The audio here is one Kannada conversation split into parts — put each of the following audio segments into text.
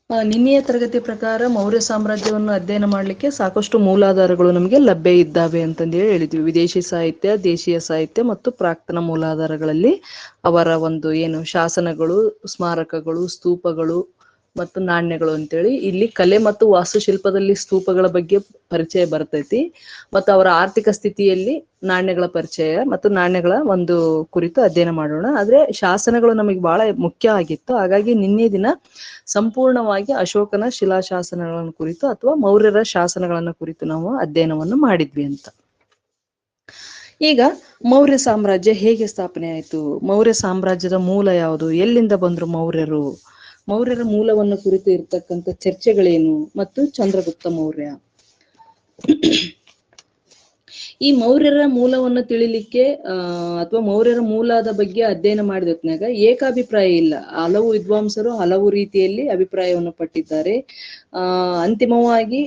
ನಿನ್ನೆಯ ತರಗತಿ ಪ್ರಕಾರ ಮೌರ್ಯ ಸಾಮ್ರಾಜ್ಯವನ್ನು ಅಧ್ಯಯನ ಮಾಡಲಿಕ್ಕೆ ಸಾಕಷ್ಟು ಮೂಲಾಧಾರಗಳು ನಮಗೆ ಲಭ್ಯ ಇದ್ದಾವೆ ಅಂತಂದೇಳಿ ಹೇಳಿದ್ವಿ. ವಿದೇಶಿ ಸಾಹಿತ್ಯ, ದೇಶೀಯ ಸಾಹಿತ್ಯ ಮತ್ತು ಪ್ರಾಕ್ತನ ಮೂಲಾಧಾರಗಳಲ್ಲಿ ಅವರ ಒಂದು ಶಾಸನಗಳು, ಸ್ಮಾರಕಗಳು, ಸ್ತೂಪಗಳು ಮತ್ತು ನಾಣ್ಯಗಳು ಅಂತೇಳಿ ಇಲ್ಲಿ ಕಲೆ ಮತ್ತು ವಾಸ್ತುಶಿಲ್ಪದಲ್ಲಿ ಸ್ತೂಪಗಳ ಬಗ್ಗೆ ಪರಿಚಯ ಬರ್ತೈತಿ. ಮತ್ತು ಅವರ ಆರ್ಥಿಕ ಸ್ಥಿತಿಯಲ್ಲಿ ನಾಣ್ಯಗಳ ಪರಿಚಯ ಮತ್ತು ನಾಣ್ಯಗಳ ಒಂದು ಕುರಿತು ಅಧ್ಯಯನ ಮಾಡೋಣ. ಆದ್ರೆ ಶಾಸನಗಳು ನಮಗೆ ಬಹಳ ಮುಖ್ಯ ಆಗಿತ್ತು. ಹಾಗಾಗಿ ನಿನ್ನೆ ದಿನ ಸಂಪೂರ್ಣವಾಗಿ ಅಶೋಕನ ಶಿಲಾಶಾಸನಗಳನ್ನು ಕುರಿತು ಅಥವಾ ಮೌರ್ಯರ ಶಾಸನಗಳನ್ನ ಕುರಿತು ನಾವು ಅಧ್ಯಯನವನ್ನು ಮಾಡಿದ್ವಿ ಅಂತ. ಈಗ ಮೌರ್ಯ ಸಾಮ್ರಾಜ್ಯ ಹೇಗೆ ಸ್ಥಾಪನೆ ಆಯಿತು, ಮೌರ್ಯ ಸಾಮ್ರಾಜ್ಯದ ಮೂಲ ಯಾವುದು, ಎಲ್ಲಿಂದ ಬಂದ್ರು ಮೌರ್ಯರು, ಮೌರ್ಯರ ಮೂಲವನ್ನು ಕುರಿತು ಇರ್ತಕ್ಕಂಥ ಚರ್ಚೆಗಳೇನು, ಮತ್ತು ಚಂದ್ರಗುಪ್ತ ಮೌರ್ಯ. ಈ ಮೌರ್ಯರ ಮೂಲವನ್ನು ತಿಳಿಲಿಕ್ಕೆ ಅಥವಾ ಮೌರ್ಯರ ಮೂಲದ ಬಗ್ಗೆ ಅಧ್ಯಯನ ಮಾಡಿದ ಹೊತ್ನ್ಯಾಗ ಏಕಾಭಿಪ್ರಾಯ ಇಲ್ಲ. ಹಲವು ವಿದ್ವಾಂಸರು ಹಲವು ರೀತಿಯಲ್ಲಿ ಅಭಿಪ್ರಾಯವನ್ನು ಪಟ್ಟಿದ್ದಾರೆ. ಅಂತಿಮವಾಗಿ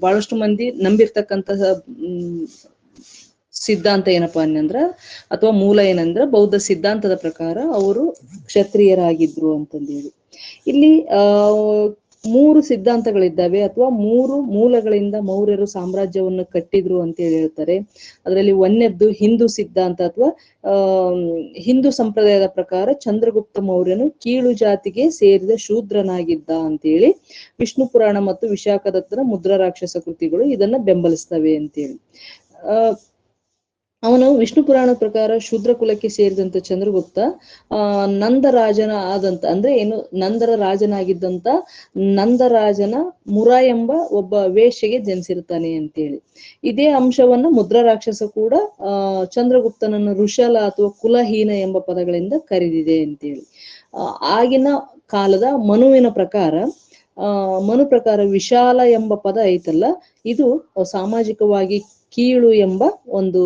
ಬಹಳಷ್ಟು ಮಂದಿ ನಂಬಿರ್ತಕ್ಕಂತಹ ಸಿದ್ಧಾಂತ ಏನಪ್ಪಾ ಅನ್ನಂದ್ರ ಅಥವಾ ಮೂಲ ಏನಂದ್ರ ಬೌದ್ಧ ಸಿದ್ಧಾಂತದ ಪ್ರಕಾರ ಅವರು ಕ್ಷತ್ರಿಯರಾಗಿದ್ರು ಅಂತಂದೇಳಿ. ಇಲ್ಲಿ 3 ಸಿದ್ಧಾಂತಗಳಿದ್ದಾವೆ ಅಥವಾ 3 ಮೂಲಗಳಿಂದ ಮೌರ್ಯರು ಸಾಮ್ರಾಜ್ಯವನ್ನು ಕಟ್ಟಿದ್ರು ಅಂತ ಹೇಳ್ತಾರೆ. ಅದರಲ್ಲಿ ಒಂದನೇದ್ದು ಹಿಂದೂ ಸಿದ್ಧಾಂತ ಅಥವಾ ಹಿಂದೂ ಸಂಪ್ರದಾಯದ ಪ್ರಕಾರ ಚಂದ್ರಗುಪ್ತ ಮೌರ್ಯನು ಕೀಳು ಜಾತಿಗೆ ಸೇರಿದ ಶೂದ್ರನಾಗಿದ್ದ ಅಂತೇಳಿ ವಿಷ್ಣು ಪುರಾಣ ಮತ್ತು ವಿಶಾಖದತ್ತನ ಮುದ್ರಾ ರಾಕ್ಷಸ ಕೃತಿಗಳು ಇದನ್ನ ಬೆಂಬಲಿಸ್ತವೆ ಅಂತೇಳಿ. ಅವನು ವಿಷ್ಣು ಪುರಾಣ ಪ್ರಕಾರ ಶೂದ್ರ ಕುಲಕ್ಕೆ ಸೇರಿದಂತ ಚಂದ್ರಗುಪ್ತ ನಂದರಾಜನ ಆದಂತ ಅಂದ್ರೆ ನಂದರ ರಾಜನಾಗಿದ್ದಂತ ನಂದರಾಜನ ಮುರ ಎಂಬ ಒಬ್ಬ ವೇಶ್ಯೆಗೆ ಜನಿಸಿರ್ತಾನೆ ಅಂತೇಳಿ. ಇದೇ ಅಂಶವನ್ನ ಮುದ್ರಾ ರಾಕ್ಷಸ ಕೂಡ ಚಂದ್ರಗುಪ್ತನನ್ನು ಋಷಲ ಅಥವಾ ಕುಲಹೀನ ಎಂಬ ಪದಗಳಿಂದ ಕರೆದಿದೆ ಅಂತೇಳಿ. ಆಗಿನ ಕಾಲದ ಮನುವಿನ ಪ್ರಕಾರ ವಿಶಾಲ ಎಂಬ ಪದ ಐತಲ್ಲ, ಇದು ಸಾಮಾಜಿಕವಾಗಿ ಕೀಳು ಎಂಬ ಒಂದು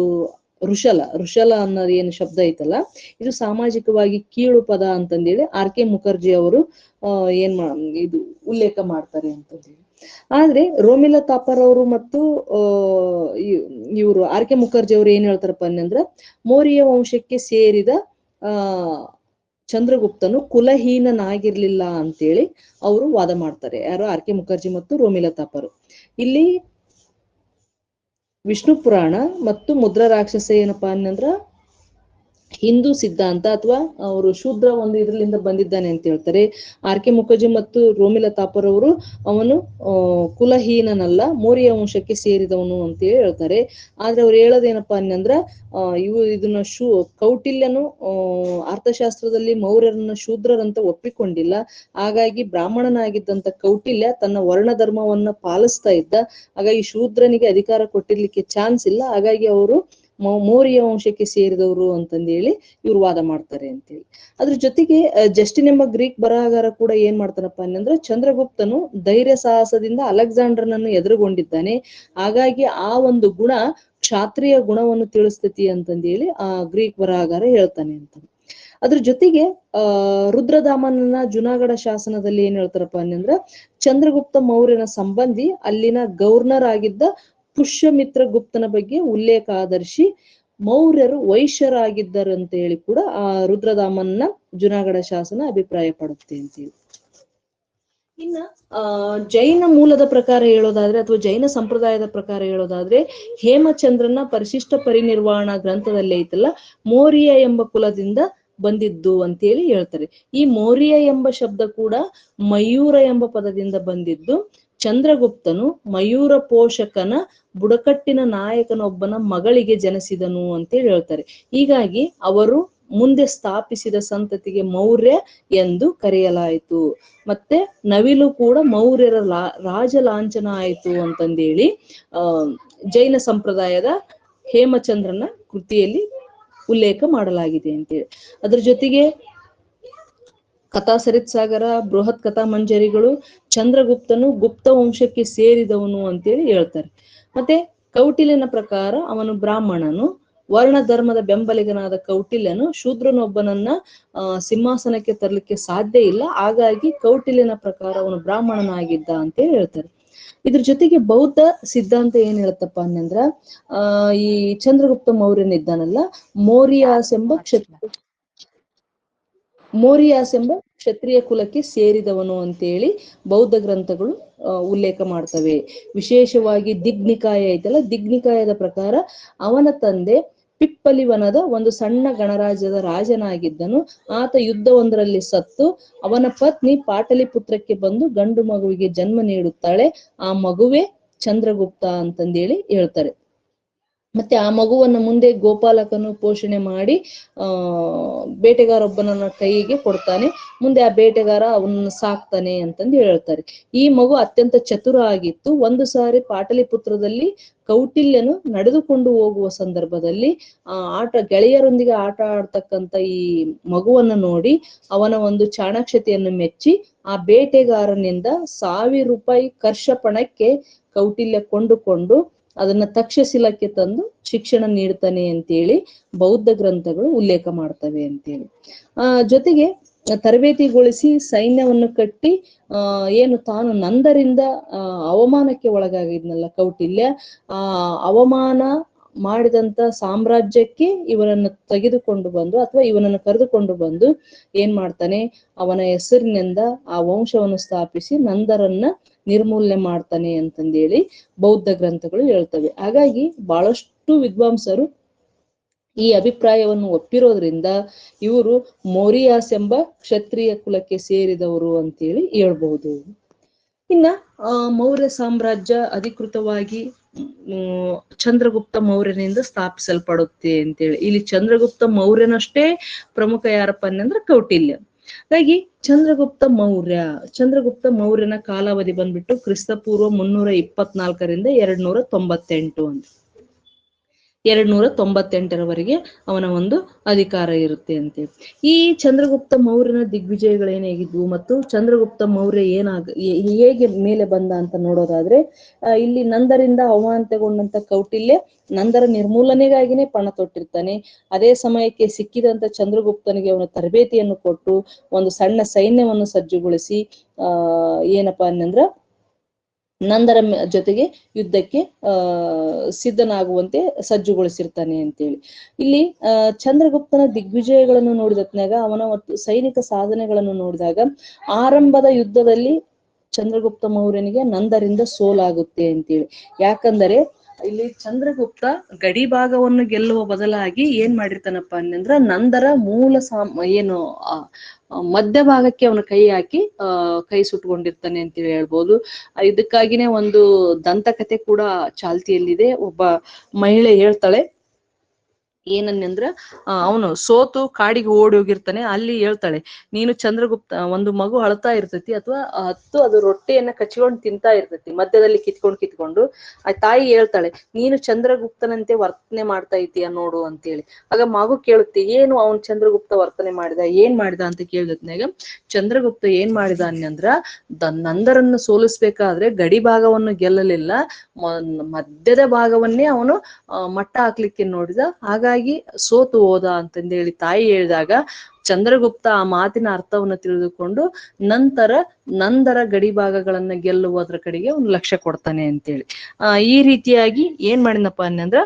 ಋಷಲ ಅನ್ನೋದು ಏನು ಶಬ್ದ ಐತಲ್ಲ, ಇದು ಸಾಮಾಜಿಕವಾಗಿ ಕೀಳು ಪದ ಅಂತಂದೇಳಿ R.K. ಮುಖರ್ಜಿ ಅವರು ಇದು ಉಲ್ಲೇಖ ಮಾಡ್ತಾರೆ ಅಂತಂದೇಳಿ. ಆದ್ರೆ ರೋಮಿಲಾ ಥಾಪರ್ ಅವರು ಮತ್ತು ಇವರು R.K. ಮುಖರ್ಜಿ ಅವರು ಏನ್ ಹೇಳ್ತಾರಪ್ಪ ಅಂದ್ರೆ ಮೌರ್ಯ ವಂಶಕ್ಕೆ ಸೇರಿದ ಚಂದ್ರಗುಪ್ತನು ಕುಲಹೀನನಾಗಿರ್ಲಿಲ್ಲ ಅಂತೇಳಿ ಅವರು ವಾದ ಮಾಡ್ತಾರೆ. ಯಾರು R.K. ಮುಖರ್ಜಿ ಮತ್ತು ರೋಮಿಲಾ ಥಾಪರ್. ಇಲ್ಲಿ ವಿಷ್ಣು ಪುರಾಣ ಮತ್ತು ಮುದ್ರಾ ರಾಕ್ಷಸ ಏನಪ್ಪಾ ಅನ್ನಂದ್ರ ಹಿಂದೂ ಸಿದ್ಧಾಂತ ಅಥವಾ ಅವರು ಶೂದ್ರ ಒಂದು ಇದ್ರಲಿಂದ ಬಂದಿದ್ದಾನೆ ಅಂತ ಹೇಳ್ತಾರೆ. R.K. ಮುಖರ್ಜಿ ಮತ್ತು ರೋಮಿಲಾ ಥಾಪರ್ ಅವರು ಅವನು ಕುಲಹೀನನಲ್ಲ, ಮೌರ್ಯ ವಂಶಕ್ಕೆ ಸೇರಿದವನು ಅಂತೇಳಿ ಹೇಳ್ತಾರೆ. ಆದ್ರೆ ಅವ್ರು ಹೇಳೋದೇನಪ್ಪಾ ಅನ್ನಂದ್ರ ಇದನ್ನ ಕೌಟಿಲ್ಯನು ಅರ್ಥಶಾಸ್ತ್ರದಲ್ಲಿ ಮೌರ್ಯರನ್ನ ಶೂದ್ರರಂತ ಒಪ್ಪಿಕೊಂಡಿಲ್ಲ. ಹಾಗಾಗಿ ಬ್ರಾಹ್ಮಣನಾಗಿದ್ದಂತ ಕೌಟಿಲ್ಯ ತನ್ನ ವರ್ಣ ಧರ್ಮವನ್ನ ಪಾಲಿಸ್ತಾ ಇದ್ದ. ಹಾಗಾಗಿ ಶೂದ್ರನಿಗೆ ಅಧಿಕಾರ ಕೊಟ್ಟಿರ್ಲಿಕ್ಕೆ ಚಾನ್ಸ್ ಇಲ್ಲ. ಹಾಗಾಗಿ ಅವರು ಮೌರ್ಯ ವಂಶಕ್ಕೆ ಸೇರಿದವರು ಅಂತಂದೇಳಿ ಇವ್ರು ವಾದ ಮಾಡ್ತಾರೆ ಅಂತೇಳಿ. ಅದ್ರ ಜೊತೆಗೆ ಜಸ್ಟಿನ್ ಎಂಬ ಗ್ರೀಕ್ ಬರಹಗಾರ ಕೂಡ ಏನ್ ಮಾಡ್ತಾನಪ್ಪ ಅನ್ನಂದ್ರೆ ಚಂದ್ರಗುಪ್ತನು ಧೈರ್ಯ ಸಾಹಸದಿಂದ ಅಲೆಕ್ಸಾಂಡರ್ನನ್ನು ಎದುರುಗೊಂಡಿದ್ದಾನೆ. ಹಾಗಾಗಿ ಆ ಒಂದು ಗುಣ ಕ್ಷಾತ್ರಿಯ ಗುಣವನ್ನು ತಿಳಿಸ್ತತಿ ಅಂತಂದೇಳಿ ಆ ಗ್ರೀಕ್ ಬರಹಗಾರ ಹೇಳ್ತಾನೆ ಅಂತ. ಅದ್ರ ಜೊತೆಗೆ ರುದ್ರದಾಮನ ಜುನಾಗಢ ಶಾಸನದಲ್ಲಿ ಏನ್ ಹೇಳ್ತಾರಪ್ಪ ಅನ್ನಂದ್ರ ಚಂದ್ರಗುಪ್ತ ಮೌರ್ಯನ ಸಂಬಂಧಿ ಅಲ್ಲಿನ ಗವರ್ನರ್ ಆಗಿದ್ದ ಪುಷ್ಯಮಿತ್ರ ಗುಪ್ತನ ಬಗ್ಗೆ ಉಲ್ಲೇಖ ಆಧರಿಸಿ ಮೌರ್ಯರು ವೈಶ್ಯರಾಗಿದ್ದರು ಅಂತ ಹೇಳಿ ಕೂಡ ಆ ರುದ್ರದಾಮನ್ನ ಜುನಾಗಢ ಶಾಸನ ಅಭಿಪ್ರಾಯ ಪಡುತ್ತೆ ಅಂತೇಳಿ. ಇನ್ನ ಜೈನ ಮೂಲದ ಪ್ರಕಾರ ಹೇಳೋದಾದ್ರೆ ಅಥವಾ ಜೈನ ಸಂಪ್ರದಾಯದ ಪ್ರಕಾರ ಹೇಳೋದಾದ್ರೆ ಹೇಮಚಂದ್ರನ ಪರಿಶಿಷ್ಟ ಪರಿನಿರ್ವಾಣ ಗ್ರಂಥದಲ್ಲಿ ಐತಲ್ಲ, ಮೌರ್ಯ ಎಂಬ ಕುಲದಿಂದ ಬಂದಿದ್ದು ಅಂತೇಳಿ ಹೇಳ್ತಾರೆ. ಈ ಮೌರ್ಯ ಎಂಬ ಶಬ್ದ ಕೂಡ ಮಯೂರ ಎಂಬ ಪದದಿಂದ ಬಂದಿದ್ದು. ಚಂದ್ರಗುಪ್ತನು ಮಯೂರ ಪೋಷಕನ ಬುಡಕಟ್ಟಿನ ನಾಯಕನೊಬ್ಬನ ಮಗಳಿಗೆ ಜನಿಸಿದನು ಅಂತೇಳಿ ಹೇಳ್ತಾರೆ. ಹೀಗಾಗಿ ಅವರು ಮುಂದೆ ಸ್ಥಾಪಿಸಿದ ಸಂತತಿಗೆ ಮೌರ್ಯ ಎಂದು ಕರೆಯಲಾಯಿತು. ಮತ್ತೆ ನವಿಲು ಕೂಡ ಮೌರ್ಯರ ರಾಜ ಲಾಂಛನ ಆಯಿತು ಅಂತಂದೇಳಿ ಜೈನ ಸಂಪ್ರದಾಯದ ಹೇಮಚಂದ್ರನ ಕೃತಿಯಲ್ಲಿ ಉಲ್ಲೇಖ ಮಾಡಲಾಗಿದೆ ಅಂತೇಳಿ. ಅದ್ರ ಜೊತೆಗೆ ಕಥಾ ಸರಿತ್ ಸಾಗರ, ಬೃಹತ್ ಕಥಾ ಮಂಜರಿಗಳು ಚಂದ್ರಗುಪ್ತನು ಗುಪ್ತ ವಂಶಕ್ಕೆ ಸೇರಿದವನು ಅಂತೇಳಿ ಹೇಳ್ತಾರೆ. ಮತ್ತೆ ಕೌಟಿಲ್ಯನ ಪ್ರಕಾರ ಅವನು ಬ್ರಾಹ್ಮಣನು. ವರ್ಣ ಧರ್ಮದ ಬೆಂಬಲಿಗನಾದ ಕೌಟಿಲ್ಯನು ಶೂದ್ರನೊಬ್ಬನನ್ನ ಸಿಂಹಾಸನಕ್ಕೆ ತರಲಿಕ್ಕೆ ಸಾಧ್ಯ ಇಲ್ಲ. ಹಾಗಾಗಿ ಕೌಟಿಲ್ಯನ ಪ್ರಕಾರ ಅವನು ಬ್ರಾಹ್ಮಣನಾಗಿದ್ದ ಅಂತೇಳಿ ಹೇಳ್ತಾರೆ. ಇದ್ರ ಜೊತೆಗೆ ಬೌದ್ಧ ಸಿದ್ಧಾಂತ ಏನ್ ಹೇಳತ್ತಪ್ಪ ಅನ್ನಂದ್ರ ಈ ಚಂದ್ರಗುಪ್ತ ಮೌರ್ಯನಿದ್ದಾನಲ್ಲ, ಮೌರ್ಯಾಸ್ ಎಂಬ ಮೋರಿಯಾಸ್ ಎಂಬ ಕ್ಷತ್ರಿಯ ಕುಲಕ್ಕೆ ಸೇರಿದವನು ಅಂತೇಳಿ ಬೌದ್ಧ ಗ್ರಂಥಗಳು ಉಲ್ಲೇಖ ಮಾಡ್ತವೆ. ವಿಶೇಷವಾಗಿ ದಿಗ್ನಿಕಾಯ ಐತಲ್ಲ, ದಿಗ್ನಿಕಾಯದ ಪ್ರಕಾರ ಅವನ ತಂದೆ ಪಿಪ್ಪಲಿವನದ ಒಂದು ಸಣ್ಣ ಗಣರಾಜ್ಯದ ರಾಜನಾಗಿದ್ದನು. ಆತ ಯುದ್ಧವೊಂದರಲ್ಲಿ ಸತ್ತು ಅವನ ಪತ್ನಿ ಪಾಟಲಿಪುತ್ರಕ್ಕೆ ಬಂದು ಗಂಡು ಮಗುವಿಗೆ ಜನ್ಮ ನೀಡುತ್ತಾಳೆ. ಆ ಮಗುವೇ ಚಂದ್ರಗುಪ್ತ ಅಂತಂದೇಳಿ ಹೇಳ್ತಾರೆ. ಮತ್ತೆ ಆ ಮಗುವನ್ನು ಮುಂದೆ ಗೋಪಾಲಕನು ಪೋಷಣೆ ಮಾಡಿ ಬೇಟೆಗಾರೊಬ್ಬನನ್ನ ಕೈಗೆ ಕೊಡ್ತಾನೆ. ಮುಂದೆ ಆ ಬೇಟೆಗಾರ ಅವನನ್ನು ಸಾಕ್ತಾನೆ ಅಂತಂದು ಹೇಳ್ತಾರೆ. ಈ ಮಗು ಅತ್ಯಂತ ಚತುರ ಆಗಿತ್ತು. ಒಂದು ಸಾರಿ ಪಾಟಲಿಪುತ್ರದಲ್ಲಿ ಕೌಟಿಲ್ಯನು ನಡೆದುಕೊಂಡು ಹೋಗುವ ಸಂದರ್ಭದಲ್ಲಿ ಗೆಳೆಯರೊಂದಿಗೆ ಆಟ ಆಡ್ತಕ್ಕಂಥ ಈ ಮಗುವನ್ನು ನೋಡಿ ಅವನ ಒಂದು ಚಾಣಾಕ್ಷತೆಯನ್ನು ಮೆಚ್ಚಿ ಆ ಬೇಟೆಗಾರನಿಂದ 1000 ರೂಪಾಯಿ ಕರ್ಷಪಣಕ್ಕೆ ಕೌಟಿಲ್ಯ ಕೊಂಡುಕೊಂಡು ಅದನ್ನ ತಕ್ಷಶಿಲಕ್ಕೆ ತಂದು ಶಿಕ್ಷಣ ನೀಡ್ತಾನೆ ಅಂತೇಳಿ ಬೌದ್ಧ ಗ್ರಂಥಗಳು ಉಲ್ಲೇಖ ಮಾಡ್ತವೆ ಅಂತೇಳಿ. ಜೊತೆಗೆ ತರಬೇತಿಗೊಳಿಸಿ ಸೈನ್ಯವನ್ನು ಕಟ್ಟಿ ಏನು ತಾನು ನಂದರಿಂದ ಅವಮಾನಕ್ಕೆ ಒಳಗಾಗಿದ್ನಲ್ಲ ಕೌಟಿಲ್ಯ, ಅವಮಾನ ಮಾಡಿದಂತ ಸಾಮ್ರಾಜ್ಯಕ್ಕೆ ಇವನನ್ನು ತೆಗೆದುಕೊಂಡು ಬಂದು ಅಥವಾ ಇವನನ್ನು ಕರೆದುಕೊಂಡು ಬಂದು ಏನ್ ಮಾಡ್ತಾನೆ, ಅವನ ಹೆಸರಿನಿಂದ ಆ ವಂಶವನ್ನು ಸ್ಥಾಪಿಸಿ ನಂದರನ್ನ ನಿರ್ಮೂಲನೆ ಮಾಡ್ತಾನೆ ಅಂತಂದೇಳಿ ಬೌದ್ಧ ಗ್ರಂಥಗಳು ಹೇಳ್ತವೆ. ಹಾಗಾಗಿ ಬಹಳಷ್ಟು ವಿದ್ವಾಂಸರು ಈ ಅಭಿಪ್ರಾಯವನ್ನು ಒಪ್ಪಿರೋದ್ರಿಂದ ಇವರು ಮೋರಿಯಾಸ್ ಎಂಬ ಕ್ಷತ್ರಿಯ ಕುಲಕ್ಕೆ ಸೇರಿದವರು ಅಂತೇಳಿ ಹೇಳ್ಬಹುದು. ಇನ್ನ ಮೌರ್ಯ ಸಾಮ್ರಾಜ್ಯ ಅಧಿಕೃತವಾಗಿ ಚಂದ್ರಗುಪ್ತ ಮೌರ್ಯನಿಂದ ಸ್ಥಾಪಿಸಲ್ಪಡುತ್ತೆ ಅಂತೇಳಿ. ಇಲ್ಲಿ ಚಂದ್ರಗುಪ್ತ ಮೌರ್ಯನಷ್ಟೇ ಪ್ರಮುಖ ಯಾರಪ್ಪ ಅಂದ್ರೆ ಕೌಟಿಲ್ಯ. ಹಾಗಾಗಿ ಚಂದ್ರಗುಪ್ತ ಮೌರ್ಯನ ಕಾಲಾವಧಿ ಬಂದ್ಬಿಟ್ಟು ಕ್ರಿಸ್ತಪೂರ್ವ 324ರಿಂದ 298 ಅಂತ 298ರವರೆಗೆ ಅವನ ಒಂದು ಅಧಿಕಾರ ಇರುತ್ತೆ ಅಂತೇಳಿ. ಈ ಚಂದ್ರಗುಪ್ತ ಮೌರ್ಯನ ದಿಗ್ವಿಜಯಗಳೇನಾಗಿದ್ವು ಮತ್ತು ಚಂದ್ರಗುಪ್ತ ಮೌರ್ಯ ಹೇಗೆ ಮೇಲೆ ಬಂದ ಅಂತ ನೋಡೋದಾದ್ರೆ, ಇಲ್ಲಿ ನಂದರಿಂದ ಅವಮಾನತೆಗೊಂಡಂತ ಕೌಟಿಲ್ಯ ನಂದರ ನಿರ್ಮೂಲನೆಗಾಗಿನೇ ಪಣ ತೊಟ್ಟಿರ್ತಾನೆ. ಅದೇ ಸಮಯಕ್ಕೆ ಸಿಕ್ಕಿದಂತ ಚಂದ್ರಗುಪ್ತನಿಗೆ ಅವನ ತರಬೇತಿಯನ್ನು ಕೊಟ್ಟು ಒಂದು ಸಣ್ಣ ಸೈನ್ಯವನ್ನು ಸಜ್ಜುಗೊಳಿಸಿ ಏನಪ್ಪಾ ಅನ್ನಂದ್ರ ನಂದರ ಜೊತೆಗೆ ಯುದ್ಧಕ್ಕೆ ಸಿದ್ಧನಾಗುವಂತೆ ಸಜ್ಜುಗೊಳಿಸಿರ್ತಾನೆ ಅಂತೇಳಿ. ಇಲ್ಲಿ ಚಂದ್ರಗುಪ್ತನ ದಿಗ್ವಿಜಯಗಳನ್ನು ನೋಡಿದತ್ನಾಗ ಅವನ ಸೈನಿಕ ಸಾಧನೆಗಳನ್ನು ನೋಡಿದಾಗ ಆರಂಭದ ಯುದ್ಧದಲ್ಲಿ ಚಂದ್ರಗುಪ್ತ ಮೌರ್ಯನಿಗೆ ನಂದರಿಂದ ಸೋಲಾಗುತ್ತೆ ಅಂತೇಳಿ. ಯಾಕಂದರೆ ಇಲ್ಲಿ ಚಂದ್ರಗುಪ್ತ ಗಡಿ ಭಾಗವನ್ನು ಗೆಲ್ಲುವ ಬದಲಾಗಿ ಏನ್ ಮಾಡಿರ್ತಾನಪ್ಪ ಅನ್ನಂದ್ರ ನಂದರ ಮೂಲ ಏನು ಮಧ್ಯಭಾಗಕ್ಕೆ ಅವನು ಕೈ ಹಾಕಿ ಕೈ ಸುಟ್ಕೊಂಡಿರ್ತಾನೆ ಅಂತೇಳಿ ಹೇಳ್ಬೋದು. ಇದಕ್ಕಾಗಿನೇ ಒಂದು ದಂತಕಥೆ ಕೂಡ ಚಾಲ್ತಿಯಲ್ಲಿದೆ. ಒಬ್ಬ ಮಹಿಳೆ ಹೇಳ್ತಾಳೆ ಏನನ್ನಂದ್ರ ಅವನು ಸೋತು ಕಾಡಿಗೆ ಓಡಿ ಹೋಗಿರ್ತಾನೆ. ಅಲ್ಲಿ ಹೇಳ್ತಾಳೆ, ನೀನು ಚಂದ್ರಗುಪ್ತ, ಒಂದು ಮಗು ಅಳ್ತಾ ಇರ್ತೈತಿ ಅಥವಾ ಅದು ರೊಟ್ಟಿಯನ್ನ ಕಚ್ಕೊಂಡು ತಿಂತಾ ಇರ್ತೈತಿ ಮಧ್ಯದಲ್ಲಿ ಕಿತ್ಕೊಂಡು ಆ ತಾಯಿ ಹೇಳ್ತಾಳೆ, ನೀನು ಚಂದ್ರಗುಪ್ತನಂತೆ ವರ್ತನೆ ಮಾಡ್ತಾ ಇದೀಯ ನೋಡು ಅಂತೇಳಿ. ಆಗ ಮಗು ಕೇಳುತ್ತೆ, ಏನು ಅವನ್ ಚಂದ್ರಗುಪ್ತ ವರ್ತನೆ ಏನ್ ಮಾಡಿದ ಅಂತ ಕೇಳಿದ್ನಾಗ ಚಂದ್ರಗುಪ್ತ ಏನ್ ಮಾಡಿದ ಅನ್ನಂದ್ರ ನಂದರನ್ನು ಸೋಲಿಸ್ಬೇಕಾದ್ರೆ ಗಡಿ ಭಾಗವನ್ನು ಗೆಲ್ಲಲಿಲ್ಲ, ಮಧ್ಯದ ಭಾಗವನ್ನೇ ಅವನು ಮಟ್ಟ ಹಾಕ್ಲಿಕ್ಕೆ ನೋಡಿದ. ಹಾಗಾಗಿ ಸೋತು ಹೋದ ಅಂತಂದೇಳಿ ತಾಯಿ ಹೇಳಿದಾಗ ಚಂದ್ರಗುಪ್ತ ಆ ಮಾತಿನ ಅರ್ಥವನ್ನು ತಿಳಿದುಕೊಂಡು ನಂದರ ಗಡಿ ಭಾಗಗಳನ್ನ ಗೆಲ್ಲುವುದರ ಕಡೆಗೆ ಒಂದು ಲಕ್ಷ್ಯ ಕೊಡ್ತಾನೆ ಅಂತೇಳಿ. ಈ ರೀತಿಯಾಗಿ ಏನ್ ಮಾಡಿದಪ್ಪ ಅನ್ನಂದ್ರ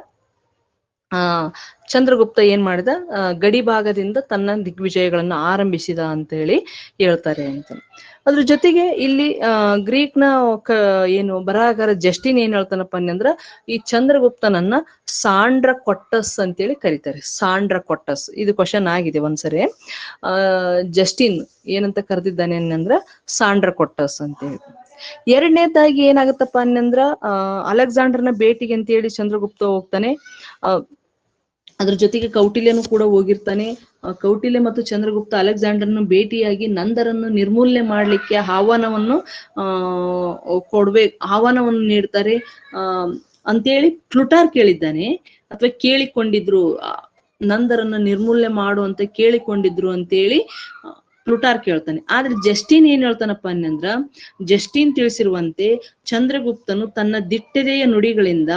ಚಂದ್ರಗುಪ್ತ ಏನ್ ಮಾಡಿದ, ಗಡಿ ಭಾಗದಿಂದ ತನ್ನ ದಿಗ್ವಿಜಯಗಳನ್ನ ಆರಂಭಿಸಿದ ಅಂತ ಹೇಳಿ ಹೇಳ್ತಾರೆ ಅಂತ. ಅದ್ರ ಜೊತೆಗೆ ಇಲ್ಲಿ ಗ್ರೀಕ್ನ ಏನು ಬರಹಗಾರ ಜಸ್ಟಿನ್ ಏನ್ ಹೇಳ್ತಾನಪ್ಪ ಅನ್ನಂದ್ರ ಈ ಚಂದ್ರಗುಪ್ತನನ್ನ ಸಾಂಡ್ರ ಕೊಟ್ಟಸ್ ಅಂತೇಳಿ ಕರೀತಾರೆ. ಸಾಂಡ್ರ ಕೊಟ್ಟಸ್, ಇದು ಕ್ವಶನ್ ಆಗಿದೆ ಒಂದ್ಸರಿ. ಜಸ್ಟಿನ್ ಏನಂತ ಕರೆದಿದ್ದಾನೆ ಅನ್ನಂದ್ರ ಸಾಂಡ್ರ ಕೊಟ್ಟಸ್ ಅಂತೇಳಿ. ಎರಡನೇದಾಗಿ ಏನಾಗತ್ತಪ್ಪ ಅನ್ನಂದ್ರ ಅಲೆಕ್ಸಾಂಡರ್ನ ಭೇಟಿಗೆ ಅಂತೇಳಿ ಚಂದ್ರಗುಪ್ತ ಹೋಗ್ತಾನೆ. ಅದ್ರ ಜೊತೆಗೆ ಕೌಟಿಲ್ಯನು ಕೂಡ ಹೋಗಿರ್ತಾನೆ. ಕೌಟಿಲ್ಯ ಮತ್ತು ಚಂದ್ರಗುಪ್ತ ಅಲೆಕ್ಸಾಂಡರ್ನ ಭೇಟಿಯಾಗಿ ನಂದರನ್ನು ನಿರ್ಮೂಲನೆ ಮಾಡ್ಲಿಕ್ಕೆ ಆಹ್ವಾನವನ್ನು ನೀಡ್ತಾರೆ ಅಂತೇಳಿ ಪ್ಲುಟಾರ್ ಕೇಳಿದ್ದಾನೆ, ಅಥವಾ ಕೇಳಿಕೊಂಡಿದ್ರು, ನಂದರನ್ನು ನಿರ್ಮೂಲನೆ ಮಾಡುವಂತ ಕೇಳಿಕೊಂಡಿದ್ರು ಅಂತೇಳಿ ಪ್ಲುಟಾರ್ ಕೇಳ್ತಾನೆ. ಆದ್ರೆ ಜಸ್ಟಿನ್ ಏನ್ ಹೇಳ್ತಾನಪ್ಪ ಅನ್ನಂದ್ರ, ಜಸ್ಟಿನ್ ತಿಳಿಸಿರುವಂತೆ ಚಂದ್ರಗುಪ್ತನು ತನ್ನ ದಿಟ್ಟತೆಯ ನುಡಿಗಳಿಂದ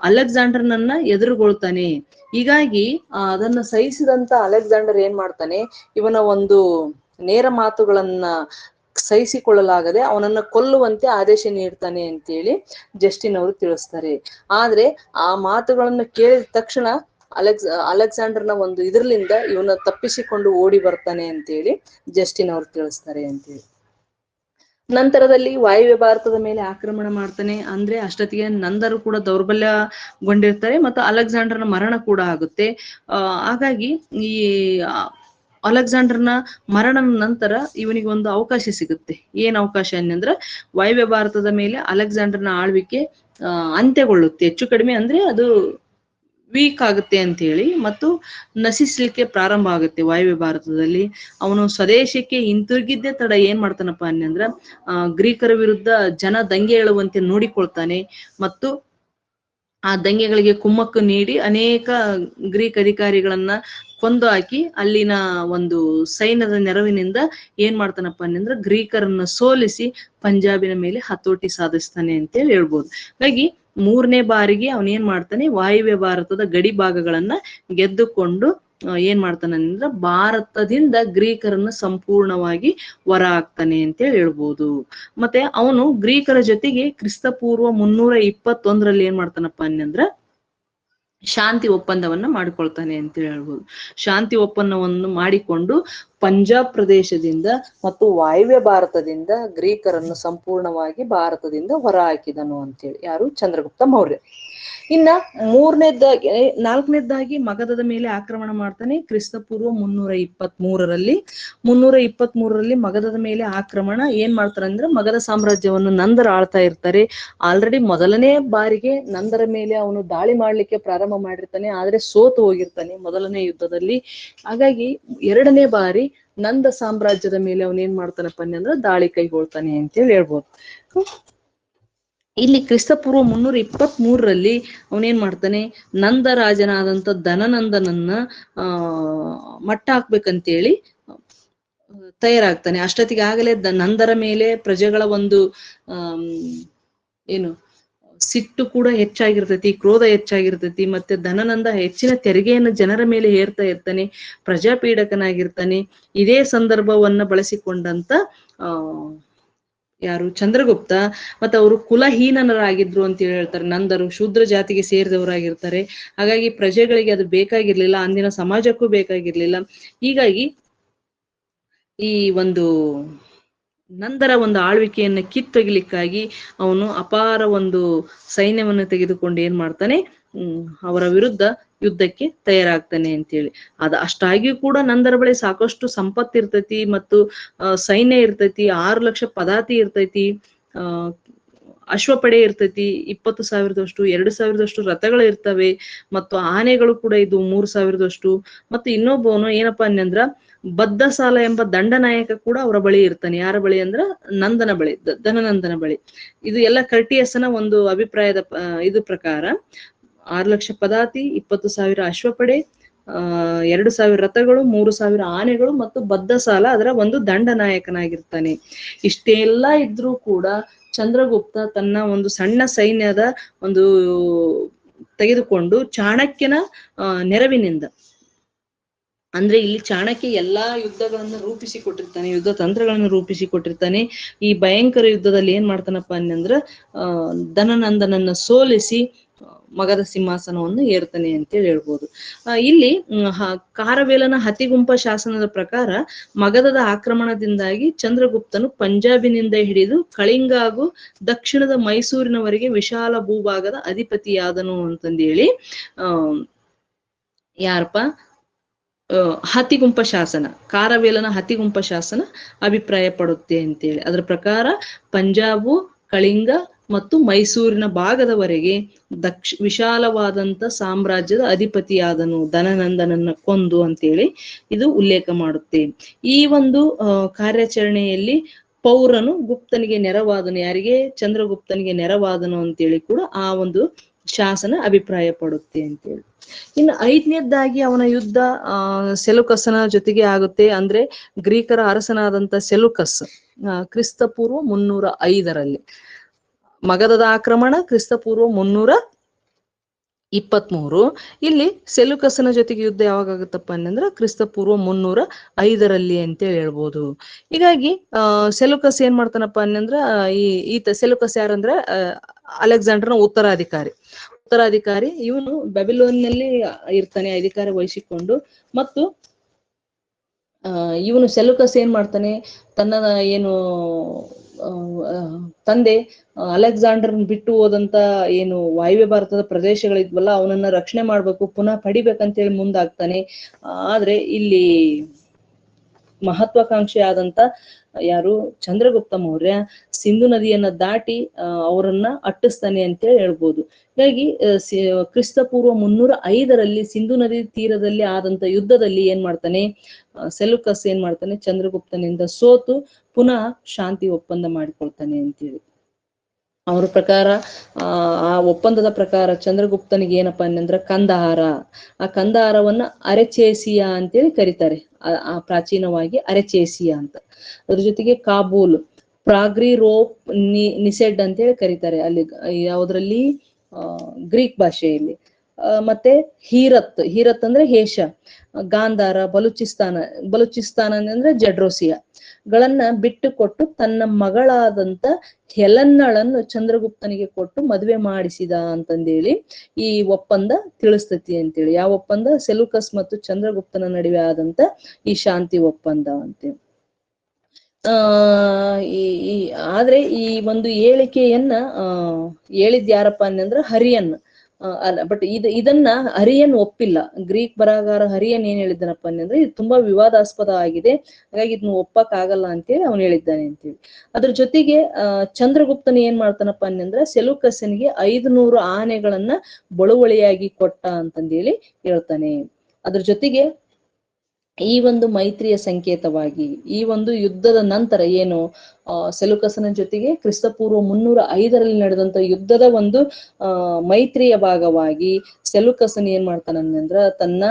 ಅಲೆಕ್ಸಾಂಡರ್ನನ್ನ ಎದುರುಗೊಳ್ತಾನೆ. ಹೀಗಾಗಿ ಅದನ್ನ ಸಹಿಸಿದಂತ ಅಲೆಕ್ಸಾಂಡರ್ ಏನ್ ಮಾಡ್ತಾನೆ, ಇವನ ಒಂದು ನೇರ ಮಾತುಗಳನ್ನ ಸಹಿಸಿಕೊಳ್ಳಲಾಗದೆ ಅವನನ್ನ ಕೊಲ್ಲುವಂತೆ ಆದೇಶ ನೀಡ್ತಾನೆ ಅಂತೇಳಿ ಜಸ್ಟಿನ್ ಅವರು ತಿಳಿಸ್ತಾರೆ. ಆದ್ರೆ ಆ ಮಾತುಗಳನ್ನ ಕೇಳಿದ ತಕ್ಷಣ ಅಲೆಕ್ಸಾಂಡರ್ನ ಒಂದು ಇದ್ರಲಿಂದ ಇವನ ತಪ್ಪಿಸಿಕೊಂಡು ಓಡಿ ಬರ್ತಾನೆ ಅಂತೇಳಿ ಜಸ್ಟಿನ್ ಅವ್ರು ತಿಳಿಸ್ತಾರೆ ಅಂತೇಳಿ. ನಂತರದಲ್ಲಿ ವಾಯುವ್ಯ ಭಾರತದ ಮೇಲೆ ಆಕ್ರಮಣ ಮಾಡ್ತಾನೆ. ಅಂದ್ರೆ ಅಷ್ಟೊತ್ತಿಗೆ ನಂದರು ಕೂಡ ದೌರ್ಬಲ್ಯಗೊಂಡಿರ್ತಾರೆ ಮತ್ತು ಅಲೆಕ್ಸಾಂಡರ್ನ ಮರಣ ಕೂಡ ಆಗುತ್ತೆ. ಹಾಗಾಗಿ ಈ ಅಲೆಕ್ಸಾಂಡರ್ನ ಮರಣದ ನಂತರ ಇವನಿಗೆ ಒಂದು ಅವಕಾಶ ಸಿಗುತ್ತೆ. ಏನ್ ಅವಕಾಶ ಅನ್ನಂದ್ರ ವಾಯುವ್ಯ ಭಾರತದ ಮೇಲೆ ಅಲೆಕ್ಸಾಂಡರ್ನ ಆಳ್ವಿಕೆ ಅಂತ್ಯಗೊಳ್ಳುತ್ತೆ. ಹೆಚ್ಚು ಕಡಿಮೆ ಅಂದ್ರೆ ಅದು ವೀಕ್ ಆಗುತ್ತೆ ಅಂತ ಹೇಳಿ ಮತ್ತು ನಶಿಸ್ಲಿಕ್ಕೆ ಪ್ರಾರಂಭ ಆಗುತ್ತೆ ವಾಯುವ್ಯ ಭಾರತದಲ್ಲಿ. ಅವನು ಸ್ವದೇಶಕ್ಕೆ ಹಿಂತಿರುಗಿದ್ದೇ ತಡ ಏನ್ ಮಾಡ್ತಾನಪ್ಪ ಅನ್ನಂದ್ರ ಗ್ರೀಕರ ವಿರುದ್ಧ ಜನ ದಂಗೆ ಏಳುವಂತೆ ನೋಡಿಕೊಳ್ತಾನೆ ಮತ್ತು ಆ ದಂಗೆಗಳಿಗೆ ಕುಮ್ಮಕ್ಕು ನೀಡಿ ಅನೇಕ ಗ್ರೀಕ್ ಅಧಿಕಾರಿಗಳನ್ನ ಕೊಂದು ಹಾಕಿ ಅಲ್ಲಿನ ಒಂದು ಸೈನ್ಯದ ನೆರವಿನಿಂದ ಏನ್ ಮಾಡ್ತಾನಪ್ಪ ಅನ್ನಂದ್ರ ಗ್ರೀಕರನ್ನ ಸೋಲಿಸಿ ಪಂಜಾಬಿನ ಮೇಲೆ ಹತೋಟಿ ಸಾಧಿಸ್ತಾನೆ ಅಂತೇಳಿ ಹೇಳ್ಬೋದು. ಹಾಗಾಗಿ 3ನೇ ಬಾರಿಗೆ ಅವನೇನ್ ಮಾಡ್ತಾನೆ, ವಾಯುವ್ಯ ಭಾರತದ ಗಡಿ ಭಾಗಗಳನ್ನ ಗೆದ್ದುಕೊಂಡು ಏನ್ ಮಾಡ್ತಾನೆ ಅಂದ್ರೆ ಭಾರತದಿಂದ ಗ್ರೀಕರನ್ನ ಸಂಪೂರ್ಣವಾಗಿ ಹೊರ ಹಾಕ್ತಾನೆ ಅಂತೇಳಿ ಹೇಳ್ಬೋದು. ಮತ್ತೆ ಅವನು ಗ್ರೀಕರ ಜೊತೆಗೆ ಕ್ರಿಸ್ತಪೂರ್ವ 321ರಲ್ಲಿ ಏನ್ ಮಾಡ್ತಾನಪ್ಪ ಅನ್ನಂದ್ರ ಶಾಂತಿ ಒಪ್ಪಂದವನ್ನ ಮಾಡಿಕೊಳ್ತಾನೆ ಅಂತ ಹೇಳ್ಬೋದು. ಶಾಂತಿ ಒಪ್ಪಂದವನ್ನು ಮಾಡಿಕೊಂಡು ಪಂಜಾಬ್ ಪ್ರದೇಶದಿಂದ ಮತ್ತು ವಾಯುವ್ಯ ಭಾರತದಿಂದ ಗ್ರೀಕರನ್ನು ಸಂಪೂರ್ಣವಾಗಿ ಭಾರತದಿಂದ ಹೊರ ಹಾಕಿದನು ಅಂತೇಳಿ ಯಾರು, ಚಂದ್ರಗುಪ್ತ ಮೌರ್ಯ. ಇನ್ನ 4ನೇದಾಗಿ ಮಗಧದ ಮೇಲೆ ಆಕ್ರಮಣ ಮಾಡ್ತಾನೆ ಕ್ರಿಸ್ತಪೂರ್ವ 323ರಲ್ಲಿ ಮಗಧದ ಮೇಲೆ ಆಕ್ರಮಣ ಏನ್ ಮಾಡ್ತಾರೆ ಅಂದ್ರೆ ಮಗಧ ಸಾಮ್ರಾಜ್ಯವನ್ನು ನಂದರ ಆಳ್ತಾ ಇರ್ತಾರೆ. ಆಲ್ರೆಡಿ ಮೊದಲನೇ ಬಾರಿಗೆ ನಂದರ ಮೇಲೆ ಅವನು ದಾಳಿ ಮಾಡ್ಲಿಕ್ಕೆ ಪ್ರಾರಂಭ ಮಾಡಿರ್ತಾನೆ, ಆದ್ರೆ ಸೋತು ಹೋಗಿರ್ತಾನೆ ಮೊದಲನೇ ಯುದ್ಧದಲ್ಲಿ. ಹಾಗಾಗಿ 2ನೇ ಬಾರಿ ನಂದ ಸಾಮ್ರಾಜ್ಯದ ಮೇಲೆ ಅವನೇನ್ ಮಾಡ್ತಾನಪ್ಪ ಅಂದ್ರೆ ದಾಳಿ ಕೈಗೊಳ್ತಾನೆ ಅಂತೇಳಿ ಹೇಳ್ಬೋದು. ಇಲ್ಲಿ ಕ್ರಿಸ್ತಪೂರ್ವ 323ರಲ್ಲಿ ಅವನೇನ್ ಮಾಡ್ತಾನೆ, ನಂದ ರಾಜನಾದಂತ ಧನನಂದನನ್ನ ಮಟ್ಟ ಹಾಕ್ಬೇಕಂತೇಳಿ ತಯಾರಾಗ್ತಾನೆ. ಅಷ್ಟೊತ್ತಿಗೆ ಆಗಲೇ ನಂದರ ಮೇಲೆ ಪ್ರಜೆಗಳ ಒಂದು ಏನು ಸಿಟ್ಟು ಕೂಡ ಹೆಚ್ಚಾಗಿರ್ತೈತಿ, ಕ್ರೋಧ ಹೆಚ್ಚಾಗಿರ್ತೈತಿ. ಮತ್ತೆ ಧನನಂದ ಹೆಚ್ಚಿನ ತೆರಿಗೆಯನ್ನು ಜನರ ಮೇಲೆ ಹೇರ್ತಾ ಇರ್ತಾನೆ, ಪ್ರಜಾಪೀಡಕನಾಗಿರ್ತಾನೆ. ಇದೇ ಸಂದರ್ಭವನ್ನ ಬಳಸಿಕೊಂಡಂತ ಯಾರು, ಚಂದ್ರಗುಪ್ತ ಮತ್ತೆ ಅವರು ಕುಲಹೀನರಾಗಿದ್ರು ಅಂತ ಹೇಳ್ತಾರೆ. ನಂದರು ಶೂದ್ರ ಜಾತಿಗೆ ಸೇರಿದವರಾಗಿರ್ತಾರೆ. ಹಾಗಾಗಿ ಪ್ರಜೆಗಳಿಗೆ ಅದು ಬೇಕಾಗಿರ್ಲಿಲ್ಲ, ಅಂದಿನ ಸಮಾಜಕ್ಕೂ ಬೇಕಾಗಿರ್ಲಿಲ್ಲ. ಹೀಗಾಗಿ ಈ ಒಂದು ನಂದರ ಒಂದು ಆಳ್ವಿಕೆಯನ್ನ ಕಿತ್ತೊಗಿಲಿಕ್ಕಾಗಿ ಅವನು ಅಪಾರ ಒಂದು ಸೈನ್ಯವನ್ನು ತೆಗೆದುಕೊಂಡು ಏನ್ ಮಾಡ್ತಾನೆ, ಅವರ ವಿರುದ್ಧ ಯುದ್ಧಕ್ಕೆ ತಯಾರಾಗ್ತಾನೆ ಅಂತೇಳಿ. ಅಷ್ಟಾಗಿಯೂ ಕೂಡ ನಂದರ ಬಳಿ ಸಾಕಷ್ಟು ಸಂಪತ್ತು ಇರ್ತೈತಿ ಮತ್ತು ಸೈನ್ಯ ಇರ್ತೈತಿ, 6 ಲಕ್ಷ ಪದಾತಿ ಇರ್ತೈತಿ, ಅಶ್ವಪಡೆ ಇರ್ತೈತಿ 20,000ದಷ್ಟು, 2,000ದಷ್ಟು ರಥಗಳು ಇರ್ತವೆ ಮತ್ತು ಆನೆಗಳು ಕೂಡ ಇದು 3,000ದಷ್ಟು. ಮತ್ತು ಇನ್ನೊಬ್ಬವನು ಏನಪ್ಪಾ ಅನ್ನಂದ್ರ ಬದ್ಧ ಸಾಲ ಎಂಬ ದಂಡನಾಯಕ ಕೂಡ ಅವರ ಬಳಿ ಇರ್ತಾನೆ. ಯಾರ ಬಳಿ ಅಂದ್ರ ನಂದನ ಬಳಿ, ಧನನಂದನ ಬಳಿ. ಇದು ಎಲ್ಲ ಕರ್ಟಿಯಸ್ನ ಒಂದು ಅಭಿಪ್ರಾಯದ ಇದು ಪ್ರಕಾರ 6 ಲಕ್ಷ ಪದಾತಿ, 20,000 ಅಶ್ವಪಡೆ, 2,000 ರಥಗಳು, 3,000 ಆನೆಗಳು ಮತ್ತು ಬದ್ಧ ಸಾಲ ಅದರ ಒಂದು ದಂಡನಾಯಕನಾಗಿರ್ತಾನೆ. ಇಷ್ಟೆಲ್ಲ ಇದ್ರೂ ಕೂಡ ಚಂದ್ರಗುಪ್ತ ತನ್ನ ಒಂದು ಸಣ್ಣ ಸೈನ್ಯದ ಒಂದು ತೆಗೆದುಕೊಂಡು ಚಾಣಕ್ಯನ ನೆರವಿನಿಂದ, ಅಂದ್ರೆ ಇಲ್ಲಿ ಚಾಣಕ್ಯ ಎಲ್ಲಾ ಯುದ್ಧಗಳನ್ನು ರೂಪಿಸಿಕೊಟ್ಟಿರ್ತಾನೆ, ಯುದ್ಧ ತಂತ್ರಗಳನ್ನು ರೂಪಿಸಿಕೊಟ್ಟಿರ್ತಾನೆ. ಈ ಭಯಂಕರ ಯುದ್ಧದಲ್ಲಿ ಏನ್ ಮಾಡ್ತಾನಪ್ಪ ಅನ್ನಂದ್ರ ಧನನಂದನನ್ನ ಸೋಲಿಸಿ ಮಗಧ ಸಿಂಹಾಸನವನ್ನು ಏರ್ತಾನೆ ಅಂತೇಳಿ ಹೇಳ್ಬೋದು. ಇಲ್ಲಿ ಕಾರವೇಲನ ಹತಿಗುಂಪ ಶಾಸನದ ಪ್ರಕಾರ ಮಗಧದ ಆಕ್ರಮಣದಿಂದಾಗಿ ಚಂದ್ರಗುಪ್ತನು ಪಂಜಾಬಿನಿಂದ ಹಿಡಿದು ಕಳಿಂಗ ಹಾಗೂ ದಕ್ಷಿಣದ ಮೈಸೂರಿನವರೆಗೆ ವಿಶಾಲ ಭೂಭಾಗದ ಅಧಿಪತಿಯಾದನು ಅಂತಂದೇಳಿ ಯಾರಪ್ಪ ಹತಿಗುಂಪ ಶಾಸನ, ಕಾರವೇಲನ ಹತಿಗುಂಪ ಶಾಸನ ಅಭಿಪ್ರಾಯ ಪಡುತ್ತೆ ಅಂತೇಳಿ. ಅದರ ಪ್ರಕಾರ ಪಂಜಾಬು, ಕಳಿಂಗ ಮತ್ತು ಮೈಸೂರಿನ ಭಾಗದವರೆಗೆ ವಿಶಾಲವಾದಂತ ಸಾಮ್ರಾಜ್ಯದ ಅಧಿಪತಿಯಾದನು ಧನನಂದನನ್ನ ಕೊಂದು ಅಂತೇಳಿ ಇದು ಉಲ್ಲೇಖ ಮಾಡುತ್ತೆ. ಈ ಒಂದು ಕಾರ್ಯಾಚರಣೆಯಲ್ಲಿ ಪೌರನು ಗುಪ್ತನಿಗೆ ನೆರವಾದನು, ಯಾರಿಗೆ, ಚಂದ್ರಗುಪ್ತನಿಗೆ ನೆರವಾದನು ಅಂತೇಳಿ ಕೂಡ ಆ ಒಂದು ಶಾಸನ ಅಭಿಪ್ರಾಯ ಪಡುತ್ತೆ ಅಂತೇಳಿ. ಇನ್ನು 5ನೇದಾಗಿ ಅವನ ಯುದ್ಧ ಸೆಲುಕಸನ ಜೊತೆಗೆ ಆಗುತ್ತೆ. ಅಂದ್ರೆ ಗ್ರೀಕರ ಅರಸನಾದಂತ ಸೆಲುಕಸ್ ಕ್ರಿಸ್ತಪೂರ್ವ 305ರಲ್ಲಿ. ಮಗಧದ ಆಕ್ರಮಣ ಕ್ರಿಸ್ತಪೂರ್ವ 323. ಇಲ್ಲಿ ಸೆಲುಕಸನ ಜೊತೆಗೆ ಯುದ್ಧ ಯಾವಾಗ ಆಗುತ್ತಪ್ಪ ಅನ್ನಂದ್ರ ಕ್ರಿಸ್ತಪೂರ್ವ 305ರಲ್ಲಿ ಅಂತೇಳಿ ಹೇಳ್ಬೋದು. ಹೀಗಾಗಿ ಸೆಲುಕಸ್ ಏನ್ ಮಾಡ್ತಾನಪ್ಪ ಅನ್ನಂದ್ರ ಈತ ಸೆಲುಕಸ್ ಯಾರಂದ್ರ ಅಲೆಕ್ಸಾಂಡರ್ನ ಉತ್ತರಾಧಿಕಾರಿ. ಉತ್ತರಾಧಿಕಾರಿ. ಇವನು ಬ್ಯಾಬಿಲೋನ್ನಲ್ಲಿ ಇರ್ತಾನೆ, ಅಧಿಕಾರ ವಹಿಸಿಕೊಂಡು. ಮತ್ತು ಇವನು ಸೆಲ್ಯೂಕಸ್ ಏನ್ ಮಾಡ್ತಾನೆ, ತನ್ನ ಏನು ತಂದೆ ಅಲೆಕ್ಸಾಂಡರ್ ಬಿಟ್ಟು ಹೋದಂತ ಏನು ವಾಯುವ್ಯ ಭಾರತದ ಪ್ರದೇಶಗಳಿದ್ವಲ್ಲ ಅವನನ್ನ ರಕ್ಷಣೆ ಮಾಡ್ಬೇಕು, ಪುನಃ ಪಡಿಬೇಕಂತೇಳಿ ಮುಂದಾಗ್ತಾನೆ. ಆದ್ರೆ ಇಲ್ಲಿ ಮಹತ್ವಾಕಾಂಕ್ಷಿ ಆದಂತ ಯಾರು ಚಂದ್ರಗುಪ್ತ ಮೌರ್ಯ ಸಿಂಧು ನದಿಯನ್ನ ದಾಟಿ ಅವರನ್ನ ಅಟ್ಟಿಸ್ತಾನೆ ಅಂತೇಳಿ ಹೇಳ್ಬೋದು. ಹೀಗಾಗಿ ಕ್ರಿಸ್ತಪೂರ್ವ 305 ಸಿಂಧು ನದಿ ತೀರದಲ್ಲಿ ಆದಂತ ಯುದ್ಧದಲ್ಲಿ ಏನ್ ಮಾಡ್ತಾನೆ, ಸೆಲ್ಯೂಕಸ್ ಏನ್ ಮಾಡ್ತಾನೆ, ಚಂದ್ರಗುಪ್ತನಿಂದ ಸೋತು ಪುನಃ ಶಾಂತಿ ಒಪ್ಪಂದ ಮಾಡಿಕೊಳ್ತಾನೆ ಅಂತೇಳಿ. ಅವ್ರ ಪ್ರಕಾರ ಆ ಒಪ್ಪಂದದ ಪ್ರಕಾರ ಚಂದ್ರಗುಪ್ತನಿಗೆ ಏನಪ್ಪಾ ಅನ್ನಂದ್ರ ಕಂದಹಾರ, ಆ ಕಂದಹಾರವನ್ನ ಅರೆಚೇಸಿಯಾ ಅಂತೇಳಿ ಕರೀತಾರೆ, ಆ ಪ್ರಾಚೀನವಾಗಿ ಅರೆಚೇಸಿಯಾ ಅಂತ. ಅದ್ರ ಜೊತೆಗೆ ಕಾಬೂಲ್, ಪ್ರಾಗ್ರಿ ರೋಪ್ ನಿಸೆಡ್ ಅಂತೇಳಿ ಕರೀತಾರೆ ಅಲ್ಲಿ ಯಾವ್ದ್ರಲ್ಲಿ, ಗ್ರೀಕ್ ಭಾಷೆಯಲ್ಲಿ. ಮತ್ತೆ ಹೀರತ್ ಅಂದ್ರೆ ಹೇಷ, ಗಾಂಧಾರ, ಬಲೂಚಿಸ್ತಾನ ಅಂದ್ರೆ ಜಡ್ರೋಸಿಯಾ ಗಳನ್ನ ಬಿಟ್ಟು ಕೊಟ್ಟು ತನ್ನ ಮಗಳಾದಂತ ಹೆಲನ್ನಳನ್ನು ಚಂದ್ರಗುಪ್ತನಿಗೆ ಕೊಟ್ಟು ಮದುವೆ ಮಾಡಿಸಿದ ಅಂತಂದೇಳಿ ಈ ಒಪ್ಪಂದ ತಿಳಿಸ್ತತಿ ಅಂತೇಳಿ. ಯಾವ ಒಪ್ಪಂದ? ಸೆಲ್ಯೂಕಸ್ ಮತ್ತು ಚಂದ್ರಗುಪ್ತನ ನಡುವೆ ಆದಂತ ಈ ಶಾಂತಿ ಒಪ್ಪಂದ ಅಂತೇಳಿ. ಆದ್ರೆ ಈ ಒಂದು ಹೇಳಿಕೆಯನ್ನ ಹೇಳಿದ್ ಯಾರಪ್ಪ ಅನ್ನಂದ್ರ ಹರಿಯನ್ ಅಲ್ಲ, ಬಟ್ ಇದನ್ನ ಹರಿಯನ್ ಒಪ್ಪಿಲ್ಲ. ಗ್ರೀಕ್ ಬರಹಗಾರ ಹರಿಯನ್ ಏನ್ ಹೇಳಿದ್ದಾನಪ್ಪ ಅಂದ್ರೆ ಇದು ತುಂಬಾ ವಿವಾದಾಸ್ಪದ ಆಗಿದೆ, ಹಾಗಾಗಿ ಇದನ್ನ ಒಪ್ಪಕ್ ಆಗಲ್ಲ ಅಂತೇಳಿ ಅವ್ನು ಹೇಳಿದ್ದಾನೆ ಅಂತೇಳಿ. ಅದ್ರ ಜೊತೆಗೆ ಚಂದ್ರಗುಪ್ತನ ಏನ್ ಮಾಡ್ತಾನಪ್ಪ ಅನ್ನಂದ್ರ ಸೆಲ್ಯೂಕಸ್ನಿಗೆ 500 ಆನೆಗಳನ್ನ ಬಳುವಳಿಯಾಗಿ ಕೊಟ್ಟ ಅಂತಂದೇಳಿ ಹೇಳ್ತಾನೆ. ಅದ್ರ ಜೊತೆಗೆ ಈ ಒಂದು ಮೈತ್ರಿಯ ಸಂಕೇತವಾಗಿ ಈ ಒಂದು ಯುದ್ಧದ ನಂತರ ಏನು ಸೆಲ್ಯೂಕಸನ ಜೊತೆಗೆ ಕ್ರಿಸ್ತಪೂರ್ವ 305 ನಡೆದಂತ ಯುದ್ಧದ ಒಂದು ಮೈತ್ರಿಯ ಭಾಗವಾಗಿ ಸೆಲ್ಯೂಕಸನ್ ಏನ್ ಮಾಡ್ತಾನಂದ್ರ ತನ್ನ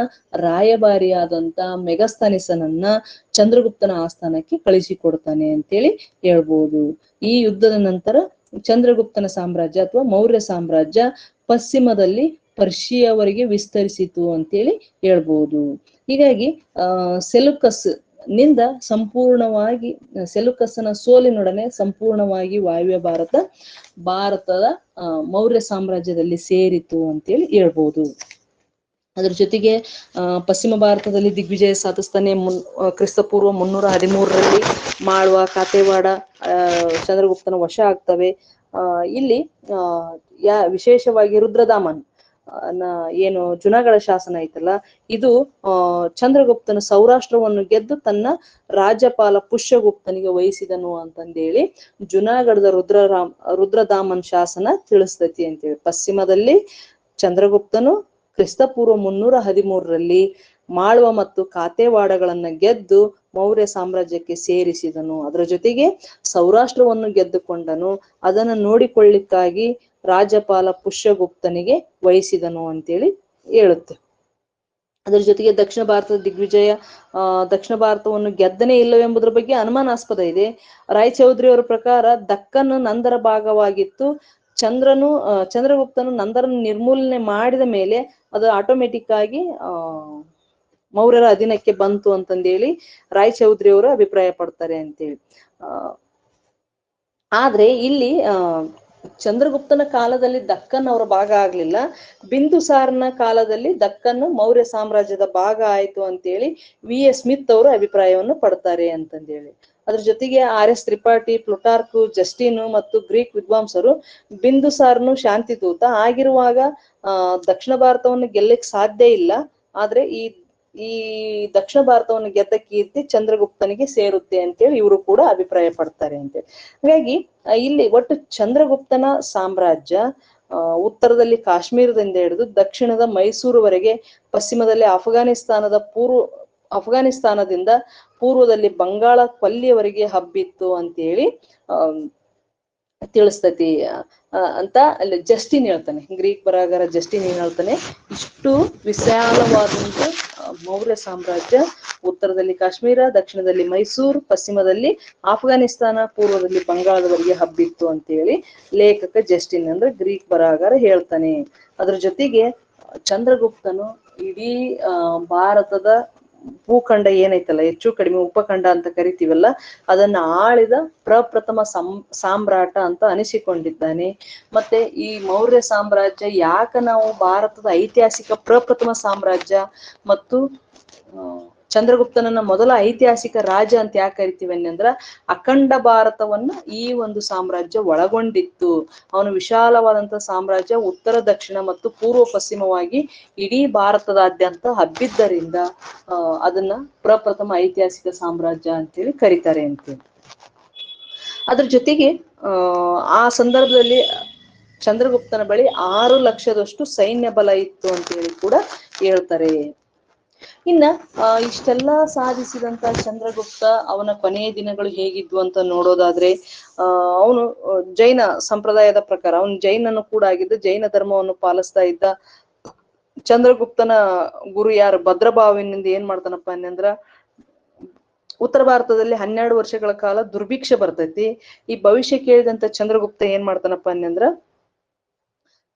ರಾಯಭಾರಿಯಾದಂತ ಮೆಗಸ್ತನಿಸನನ್ನ ಚಂದ್ರಗುಪ್ತನ ಆಸ್ಥಾನಕ್ಕೆ ಕಳಿಸಿಕೊಡ್ತಾನೆ ಅಂತೇಳಿ ಹೇಳ್ಬೋದು. ಈ ಯುದ್ಧದ ನಂತರ ಚಂದ್ರಗುಪ್ತನ ಸಾಮ್ರಾಜ್ಯ ಅಥವಾ ಮೌರ್ಯ ಸಾಮ್ರಾಜ್ಯ ಪಶ್ಚಿಮದಲ್ಲಿ ಪರ್ಷಿಯವರೆಗೆ ವಿಸ್ತರಿಸಿತು ಅಂತೇಳಿ ಹೇಳ್ಬೋದು. ಹೀಗಾಗಿ ಸೆಲ್ಯೂಕಸ್ ನಿಂದ ಸಂಪೂರ್ಣವಾಗಿ ಸೆಲ್ಯೂಕಸ್ನ ಸೋಲಿನೊಡನೆ ಸಂಪೂರ್ಣವಾಗಿ ವಾಯುವ್ಯ ಭಾರತದ ಮೌರ್ಯ ಸಾಮ್ರಾಜ್ಯದಲ್ಲಿ ಸೇರಿತು ಅಂತೇಳಿ ಹೇಳ್ಬೋದು. ಅದ್ರ ಜೊತೆಗೆ ಪಶ್ಚಿಮ ಭಾರತದಲ್ಲಿ ದಿಗ್ವಿಜಯ ಸಾಧಿಸ್ತಾನೆ. ಕ್ರಿಸ್ತಪೂರ್ವ 313 ಮಾಳ್ವಾ, ಕಾತೆವಾಡ ಚಂದ್ರಗುಪ್ತನ ವಶ ಆಗ್ತವೆ. ಇಲ್ಲಿ ವಿಶೇಷವಾಗಿ ರುದ್ರದಾಮನ್ ಏನು ಜುನಾಗಢ ಶಾಸನ ಐತಲ್ಲ, ಇದು ಚಂದ್ರಗುಪ್ತನ ಸೌರಾಷ್ಟ್ರವನ್ನು ಗೆದ್ದು ತನ್ನ ರಾಜ್ಯಪಾಲ ಪುಷ್ಯಗುಪ್ತನಿಗೆ ವಹಿಸಿದನು ಅಂತಂದೇಳಿ ಜುನಾಗಢದ ರುದ್ರದಾಮನ್ ಶಾಸನ ತಿಳಿಸ್ತತಿ ಅಂತೇಳಿ. ಪಶ್ಚಿಮದಲ್ಲಿ ಚಂದ್ರಗುಪ್ತನು ಕ್ರಿಸ್ತಪೂರ್ವ 313 ಮಾಳ್ವ ಮತ್ತು ಕಾತೆವಾಡಗಳನ್ನ ಗೆದ್ದು ಮೌರ್ಯ ಸಾಮ್ರಾಜ್ಯಕ್ಕೆ ಸೇರಿಸಿದನು. ಅದರ ಜೊತೆಗೆ ಸೌರಾಷ್ಟ್ರವನ್ನು ಗೆದ್ದುಕೊಂಡನು, ಅದನ್ನ ನೋಡಿಕೊಳ್ಳಿಕ್ಕಾಗಿ ರಾಜ್ಯಪಾಲ ಪುಷ್ಯಗುಪ್ತನಿಗೆ ವಹಿಸಿದನು ಅಂತೇಳಿ ಹೇಳುತ್ತೆ. ಅದರ ಜೊತೆಗೆ ದಕ್ಷಿಣ ಭಾರತದ ದಿಗ್ವಿಜಯ, ದಕ್ಷಿಣ ಭಾರತವನ್ನು ಗೆದ್ದನೇ ಇಲ್ಲವೆಂಬುದರ ಬಗ್ಗೆ ಅನುಮಾನಾಸ್ಪದ ಇದೆ. ರಾಯಚೌಧರಿ ಅವರ ಪ್ರಕಾರ ದಕ್ಕನ್ ನಂದರ ಭಾಗವಾಗಿತ್ತು. ಚಂದ್ರಗುಪ್ತನು ನಂದರನ್ನು ನಿರ್ಮೂಲನೆ ಮಾಡಿದ ಮೇಲೆ ಅದು ಆಟೋಮೆಟಿಕ್ ಆಗಿ ಮೌರ್ಯರ ಅಧೀನಕ್ಕೆ ಬಂತು ಅಂತಂದೇಳಿ ರಾಯಚೌಧರಿ ಅವರು ಅಭಿಪ್ರಾಯ ಪಡ್ತಾರೆ ಅಂತೇಳಿ. ಆದ್ರೆ ಇಲ್ಲಿ ಚಂದ್ರಗುಪ್ತನ ಕಾಲದಲ್ಲಿ ದಕ್ಕನ್ ಅವರ ಭಾಗ ಆಗ್ಲಿಲ್ಲ, ಬಿಂದುಸಾರನ ಕಾಲದಲ್ಲಿ ದಕ್ಕನ್ನು ಮೌರ್ಯ ಸಾಮ್ರಾಜ್ಯದ ಭಾಗ ಆಯ್ತು ಅಂತೇಳಿ V.S. ಸ್ಮಿತ್ ಅವರು ಅಭಿಪ್ರಾಯವನ್ನು ಪಡ್ತಾರೆ ಅಂತಂದೇಳಿ. ಅದ್ರ ಜೊತೆಗೆ R.S. ತ್ರಿಪಾಠಿ, ಪ್ಲುಟಾರ್ಕ್, ಜಸ್ಟಿನ್ ಮತ್ತು ಗ್ರೀಕ್ ವಿದ್ವಾಂಸರು ಬಿಂದುಸಾರನು ಶಾಂತಿ ದೂತ ಆಗಿರುವಾಗ ದಕ್ಷಿಣ ಭಾರತವನ್ನು ಗೆಲ್ಲಕ್ ಸಾಧ್ಯ ಇಲ್ಲ, ಆದ್ರೆ ಈ ದಕ್ಷಿಣ ಭಾರತವನ್ನು ಗೆದ್ದ ಕೀರ್ತಿ ಚಂದ್ರಗುಪ್ತನಿಗೆ ಸೇರುತ್ತೆ ಅಂತೇಳಿ ಇವರು ಕೂಡ ಅಭಿಪ್ರಾಯ ಪಡ್ತಾರೆ ಅಂತೇಳಿ. ಹಾಗಾಗಿ ಇಲ್ಲಿ ಒಟ್ಟು ಚಂದ್ರಗುಪ್ತನ ಸಾಮ್ರಾಜ್ಯ ಉತ್ತರದಲ್ಲಿ ಕಾಶ್ಮೀರದಿಂದ ಹಿಡಿದು ದಕ್ಷಿಣದ ಮೈಸೂರುವರೆಗೆ, ಪಶ್ಚಿಮದಲ್ಲಿ ಅಫ್ಘಾನಿಸ್ತಾನದಿಂದ ಪೂರ್ವದಲ್ಲಿ ಬಂಗಾಳ ಕೊಲ್ಲಿಯವರೆಗೆ ಹಬ್ಬಿತ್ತು ಅಂತೇಳಿ ತಿಳಿಸ್ತತಿ ಅಂತ ಅಲ್ಲಿ ಜಸ್ಟಿನ್ ಹೇಳ್ತಾನೆ. ಗ್ರೀಕ್ ಬರಹಗಾರ ಜಸ್ಟಿನ್ ಏನ್ ಹೇಳ್ತಾನೆ, ಇಷ್ಟು ವಿಶಾಲವಾದಂತ ಮೌರ್ಯ ಸಾಮ್ರಾಜ್ಯ ಉತ್ತರದಲ್ಲಿ ಕಾಶ್ಮೀರ, ದಕ್ಷಿಣದಲ್ಲಿ ಮೈಸೂರು, ಪಶ್ಚಿಮದಲ್ಲಿ ಅಫ್ಘಾನಿಸ್ತಾನ, ಪೂರ್ವದಲ್ಲಿ ಬಂಗಾಳದವರೆಗೆ ಹಬ್ಬಿತ್ತು ಅಂತೇಳಿ ಲೇಖಕ ಜಸ್ಟಿನ್ ಅಂದ್ರೆ ಗ್ರೀಕ್ ಬರಹಗಾರ ಹೇಳ್ತಾನೆ. ಅದ್ರ ಜೊತೆಗೆ ಚಂದ್ರಗುಪ್ತನು ಇಡೀ ಭಾರತದ ಭೂಖಂಡ ಏನೈತಲ್ಲ, ಹೆಚ್ಚು ಕಡಿಮೆ ಉಪಖಂಡ ಅಂತ ಕರಿತೀವಲ್ಲ, ಅದನ್ನ ಆಳಿದ ಪ್ರಪ್ರಥಮ ಸಾಮ್ರಾಟ ಅಂತ ಅನಿಸಿಕೊಂಡಿದ್ದಾನೆ. ಮತ್ತೆ ಈ ಮೌರ್ಯ ಸಾಮ್ರಾಜ್ಯ ಯಾಕ ನಾವು ಭಾರತದ ಐತಿಹಾಸಿಕ ಪ್ರಪ್ರಥಮ ಸಾಮ್ರಾಜ್ಯ ಮತ್ತು ಚಂದ್ರಗುಪ್ತನನ್ನ ಮೊದಲ ಐತಿಹಾಸಿಕ ರಾಜ ಅಂತ ಯಾಕೆ ಕರಿತೀವಿ ಅಂದ್ರ, ಅಖಂಡ ಭಾರತವನ್ನ ಈ ಒಂದು ಸಾಮ್ರಾಜ್ಯ ಒಳಗೊಂಡಿತ್ತು. ಅವನು ವಿಶಾಲವಾದಂತಹ ಸಾಮ್ರಾಜ್ಯ ಉತ್ತರ ದಕ್ಷಿಣ ಮತ್ತು ಪೂರ್ವ ಪಶ್ಚಿಮವಾಗಿ ಇಡೀ ಭಾರತದಾದ್ಯಂತ ಹಬ್ಬಿದ್ದರಿಂದ ಅದನ್ನ ಪ್ರಪ್ರಥಮ ಐತಿಹಾಸಿಕ ಸಾಮ್ರಾಜ್ಯ ಅಂತೇಳಿ ಕರೀತಾರೆ ಅಂತೇಳಿ. ಅದ್ರ ಜೊತೆಗೆ ಆ ಸಂದರ್ಭದಲ್ಲಿ ಚಂದ್ರಗುಪ್ತನ ಬಳಿ 6 ಲಕ್ಷದಷ್ಟು ಸೈನ್ಯ ಬಲ ಇತ್ತು ಅಂತ ಹೇಳಿ ಕೂಡ ಹೇಳ್ತಾರೆ. ಇನ್ನ ಇಷ್ಟೆಲ್ಲ ಸಾಧಿಸಿದಂತ ಚಂದ್ರಗುಪ್ತ ಅವನ ಕೊನೆಯ ದಿನಗಳು ಹೇಗಿದ್ವು ಅಂತ ನೋಡೋದಾದ್ರೆ, ಅವನು ಜೈನ ಸಂಪ್ರದಾಯದ ಪ್ರಕಾರ ಅವನು ಜೈನನು ಕೂಡ ಆಗಿದ್ದು, ಜೈನ ಧರ್ಮವನ್ನು ಪಾಲಿಸ್ತಾ ಇದ್ದ. ಚಂದ್ರಗುಪ್ತನ ಗುರು ಯಾರು ಭದ್ರಭಾವಿನಿಂದ ಏನ್ ಮಾಡ್ತಾನಪ್ಪ ಅಂದ್ರ, ಉತ್ತರ ಭಾರತದಲ್ಲಿ 12 ವರ್ಷಗಳ ಕಾಲ ದುರ್ಭಿಕ್ಷೆ ಬರ್ತೈತಿ. ಈ ಭವಿಷ್ಯ ಕೇಳಿದಂತ ಚಂದ್ರಗುಪ್ತ ಏನ್ ಮಾಡ್ತಾನಪ್ಪ ಅಂದ್ರ,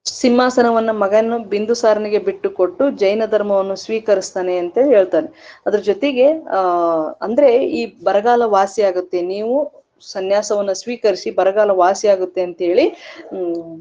ಸಿಂಹಾಸನವನ್ನ ಮಗನು ಬಿಂದುಸಾರನಿಗೆ ಬಿಟ್ಟು ಕೊಟ್ಟು ಜೈನ ಧರ್ಮವನ್ನು ಸ್ವೀಕರಿಸ್ತಾನೆ ಅಂತ ಹೇಳ್ತಾನೆ. ಅದ್ರ ಜೊತೆಗೆ ಅಂದ್ರೆ ಈ ಬರಗಾಲ ವಾಸಿ ಆಗುತ್ತೆ, ನೀವು ಸನ್ಯಾಸವನ್ನ ಸ್ವೀಕರಿಸಿ ಬರಗಾಲ ವಾಸಿ ಆಗುತ್ತೆ ಅಂತ ಹೇಳಿ